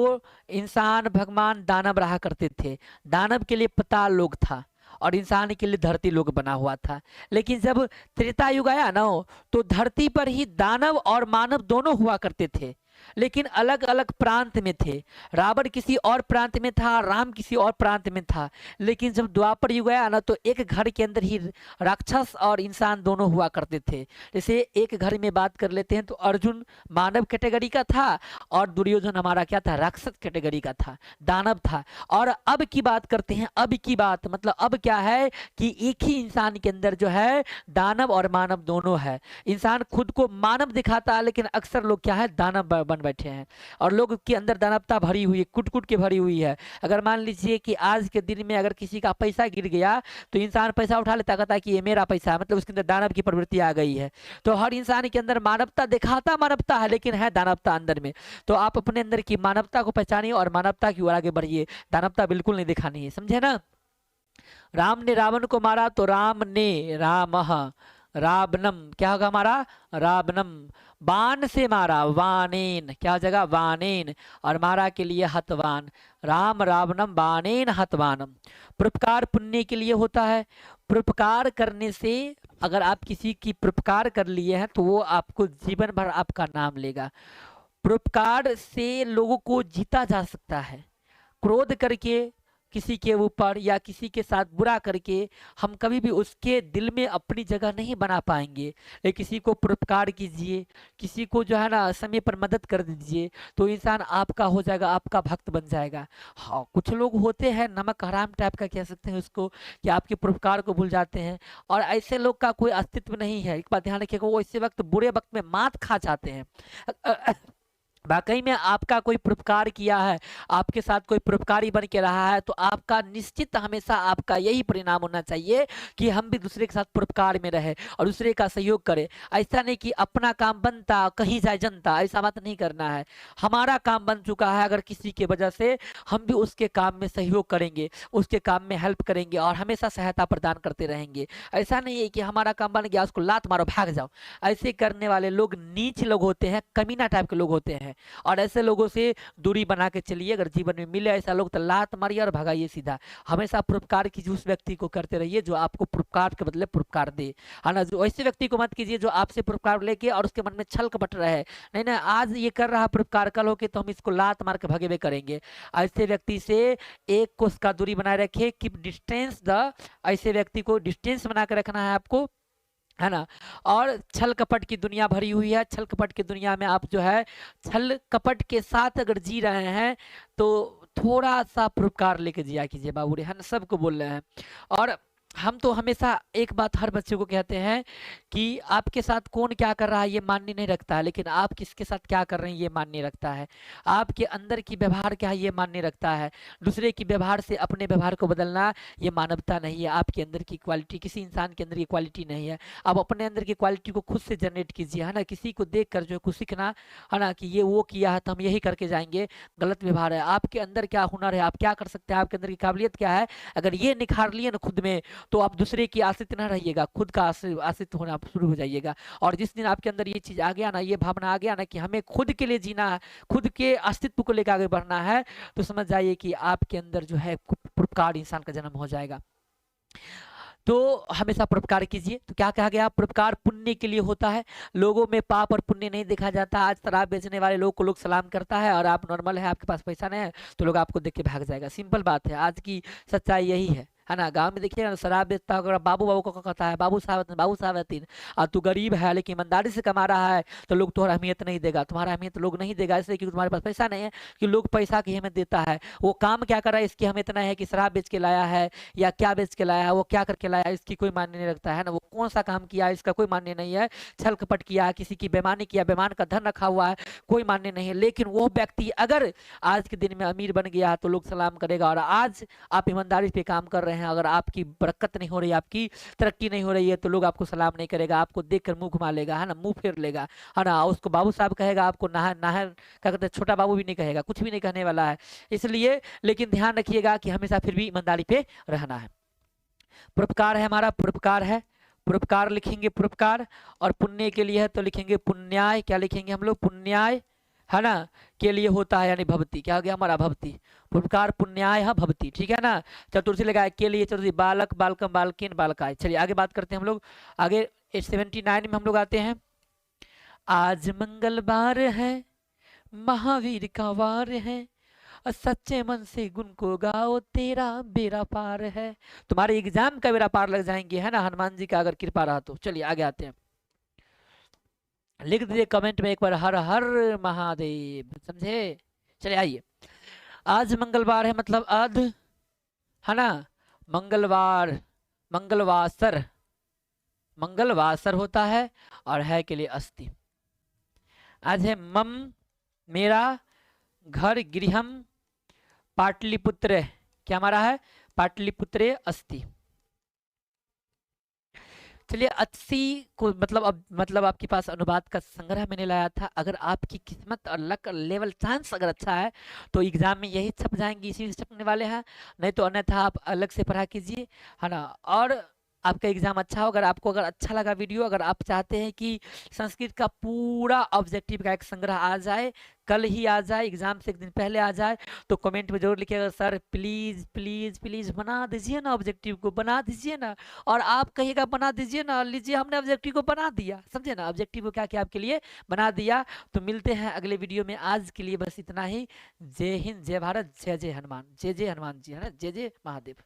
इंसान भगवान दानव रहा करते थे, दानव के लिए पाताल लोक था और इंसान के लिए धरती लोक बना हुआ था। लेकिन जब त्रेता युग आया ना तो धरती पर ही दानव और मानव दोनों हुआ करते थे, लेकिन अलग अलग प्रांत में थे। रावण किसी और प्रांत में था, राम किसी और प्रांत में था। लेकिन जब द्वापर युग आया ना तो एक घर के अंदर ही राक्षस और इंसान दोनों हुआ करते थे। जैसे एक घर में बात कर लेते हैं तो अर्जुन मानव कैटेगरी का था और दुर्योधन हमारा क्या था, राक्षस कैटेगरी का था, दानव था। और अब की बात करते हैं, अब की बात मतलब अब क्या है कि एक ही इंसान के अंदर जो है दानव और मानव दोनों है। इंसान खुद को मानव दिखाता है लेकिन अक्सर लोग क्या है, दानव बन बैठे हैं और लोग के अंदर दानवता भरी हुई है, कुट कुट के भरी हुई है। अगर मान लीजिए कि आज के दिन में अगर किसी का पैसा गिर गया तो इंसान पैसा उठा लेता, कहता है कि ये मेरा पैसा है, मतलब उसके अंदर दानव की प्रवृत्ति आ गई है। तो हर इंसान के अंदर मानवता दिखाता मानवता है लेकिन है दानवता अंदर में। तो आप अपने अंदर की मानवता को पहचानिए और मानवता की ओर आगे बढ़िए, दानवता बिल्कुल नहीं दिखानी है, समझे ना। राम ने रावण को मारा तो राम ने रामः रावणम, क्या होगा हमारा, रावणम। बाण से मारा, वानेन, क्या हो जाएगा, वानेन, और मारा के लिए हतवान। राम रावणम बाणेन हतवानम। परोपकार पुण्य के लिए होता है, परोपकार करने से अगर आप किसी की परोपकार कर लिए हैं तो वो आपको जीवन भर आपका नाम लेगा। परोपकार से लोगों को जीता जा सकता है। क्रोध करके किसी के ऊपर या किसी के साथ बुरा करके हम कभी भी उसके दिल में अपनी जगह नहीं बना पाएंगे। लेकिन किसी को परोपकार कीजिए, किसी को जो है ना समय पर मदद कर दीजिए तो इंसान आपका हो जाएगा, आपका भक्त बन जाएगा। हाँ कुछ लोग होते हैं नमक हराम टाइप का कह सकते हैं उसको, कि आपके परोपकार को भूल जाते हैं और ऐसे लोग का कोई अस्तित्व नहीं है। एक बात ध्यान रखिएगा, वो इसी वक्त बुरे वक्त में मात खा जाते हैं। वाकई में आपका कोई परोपकार किया है, आपके साथ कोई परोपकारी बन के रहा है तो आपका निश्चित हमेशा आपका यही परिणाम होना चाहिए कि हम भी दूसरे के साथ परोपकार में रहे और दूसरे का सहयोग करें। ऐसा नहीं कि अपना काम बनता कहीं जाए जनता, ऐसा बात नहीं करना है। हमारा काम बन चुका है, अगर किसी की वजह से हम भी उसके काम में सहयोग करेंगे, उसके काम में हेल्प करेंगे और हमेशा सहायता प्रदान करते रहेंगे। ऐसा नहीं है कि हमारा काम बन गया उसको लात मारो भाग जाओ। ऐसे करने वाले लोग नीच लोग होते हैं, कमीना टाइप के लोग होते हैं और ऐसे लोगों से दूरी बना के चलिए। अगर जीवन में मिले ऐसा लोग तो लात मारिए और भगाइए सीधा। हमेशा परोपकार कीजिए, उस व्यक्ति को करते रहिए जो आपको परोपकार के बदले परोपकार दे, है ना। जो ऐसे व्यक्ति को मत कीजिए जो आपसे परोपकार लेके और उसके मन में छल कपट रहे, नहीं ना आज ये कर रहा परोपकार, कल होके तो हम इसको लात मार के भगेबे करेंगे। ऐसे व्यक्ति से एक कोस का दूरी बनाए रखिए, कीप डिस्टेंस द, ऐसे व्यक्ति को डिस्टेंस बना के रखना है आपको, है ना। और छल कपट की दुनिया भरी हुई है, छल कपट की दुनिया में आप जो है छल कपट के साथ अगर जी रहे हैं तो थोड़ा सा परोपकार लेके जिया कीजिए बाबू रे, है ना, सबको बोल रहे हैं। और हम तो हमेशा एक बात हर बच्चे को कहते हैं कि आपके साथ कौन क्या कर रहा है ये मान्य नहीं रखता है, लेकिन आप किसके साथ क्या कर रहे हैं ये मान्य रखता है। आपके अंदर की व्यवहार क्या है ये मान्य रखता है। दूसरे की व्यवहार से अपने व्यवहार को बदलना ये मानवता नहीं है। आपके अंदर की क्वालिटी किसी इंसान के अंदर की क्वालिटी नहीं है। आप अपने अंदर की क्वालिटी को खुद से जनरेट कीजिए, है ना। किसी को देख कर जो है कुछ सीखना, है ना, कि ये वो किया है तो हम यही करके जाएंगे, गलत व्यवहार है। आपके अंदर क्या हुनर है, आप क्या कर सकते हैं, आपके अंदर की काबिलियत क्या है, अगर ये निखार लिए ना खुद में, तो आप दूसरे की आश्रित ना रहिएगा, खुद का आश्रित होना शुरू हो जाइएगा। और जिस दिन आपके अंदर ये चीज आ गया ना, ये भावना आ गया ना कि हमें खुद के लिए जीना है, खुद के अस्तित्व को लेकर आगे बढ़ना है, तो समझ जाइए कि आपके अंदर जो है परोपकार इंसान का जन्म हो जाएगा। तो हमेशा परोपकार कीजिए। तो क्या कहा गया, परोपकार पुण्य के लिए होता है, लोगों में पाप और पुण्य नहीं देखा जाता। आज शराब बेचने वाले लोग को लोग सलाम करता है और आप नॉर्मल है, आपके पास पैसा नहीं है, तो लोग आपको देख के भाग जाएगा। सिंपल बात है, आज की सच्चाई यही है ना। गांव में देखिए ना, शराब बेचता होगा, बाबू बाबू को कहता है, बाबू साहब तीन, और तू गरीब है लेकिन ईमानदारी से कमा रहा है, तो लोग तुम्हारा अहमियत नहीं देगा। तुम्हारा अहमियत लोग नहीं देगा इसलिए क्योंकि तुम्हारे पास पैसा नहीं है, कि लोग पैसा की अहमियत देता है। वो काम क्या कर रहा है इसकी हमें इतना है कि शराब बेच के लाया है या क्या बेच के लाया है, वो क्या करके लाया है इसकी कोई मान्य नहीं रखता है ना। वो कौन सा काम किया है इसका कोई मान्य नहीं है। छल कपट किया है, किसी की बेईमानी किया, बेईमान का धन रखा हुआ है, कोई मान्य नहीं है। लेकिन वो व्यक्ति अगर आज के दिन में अमीर बन गया तो लोग सलाम करेगा। और आज आप ईमानदारी पे काम कर रहे हैं, अगर आपकी बरकत नहीं हो रही, आपकी तरक्की नहीं हो रही है, तो लोग आपको सलाम नहीं करेगा, आपको देखकर मुंह घुमा लेगा, है ना, मुंह फेर लेगा, है ना। उसको बाबू साहब कहेगा, आपको नाहर नाहर क्या कहते हैं, छोटा बाबू भी नहीं कहेगा, कुछ भी नहीं कहने वाला है। इसलिए लेकिन ध्यान रखिएगा कि हमेशा फिर भी ईमानदारी पे रहना है। परोपकार है हमारा, परोपकार है, परोपकार लिखेंगे परोपकार। और पुण्य के लिए है तो लिखेंगे पुण्याय। क्या लिखेंगे हम लोग, पुण्याय, है ना, के लिए होता है, यानी भक्ति। क्या हो गया हमारा, भक्ति। परोपकार पुण्याय है भक्ति, ठीक है ना। चतुर्थी लगाए के लिए, चतुर्थी बालक बालकम बालकिन बालकाय। चलिए आगे बात करते हैं हम लोग। आगे 79 में हम लोग आते हैं। आज मंगलवार है, महावीर का वार है, सच्चे मन से गुण को गाओ, तेरा बेड़ा पार है। तुम्हारे एग्जाम का बेड़ा पार लग जाएंगे, है ना, हनुमान जी का अगर कृपा रहा तो। चलिए आगे आते हैं। लिख दीजिए कमेंट में एक बार हर हर महादेव, समझे। चलिए आइए। आज मंगलवार है मतलब अध, है ना, मंगलवार, मंगलवासर, मंगलवासर होता है, और है के लिए अस्थि। आज है मम, मेरा, घर गृहम, पाटलिपुत्र, क्या हमारा है, पाटलिपुत्रे अस्ति। चलिए 80 को मतलब अब मतलब आपके पास अनुवाद का संग्रह मैंने लाया था। अगर आपकी किस्मत और लक लेवल चांस अगर अच्छा है तो एग्जाम में यही छप जाएंगे, इसी से छपने वाले हैं, नहीं तो अन्यथा आप अलग से पढ़ा कीजिए, है ना। और आपका एग्जाम अच्छा हो। अगर आपको अगर अच्छा लगा वीडियो, अगर आप चाहते हैं कि संस्कृत का पूरा ऑब्जेक्टिव का एक संग्रह आ जाए, कल ही आ जाए, एग्जाम से एक दिन पहले आ जाए, तो कमेंट में जरूर लिखिएगा, सर प्लीज प्लीज प्लीज बना दीजिए ना, ऑब्जेक्टिव को बना दीजिए ना। और आप कहिएगा बना दीजिए ना, लीजिए हमने ऑब्जेक्टिव को बना दिया, समझे ना, ऑब्जेक्टिव को क्या किया आपके लिए, बना दिया। तो मिलते हैं अगले वीडियो में, आज के लिए बस इतना ही। जय हिंद, जय भारत, जय जय हनुमान, जय जय हनुमान जी, है ना, जय जय महादेव।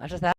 मास्टर साहब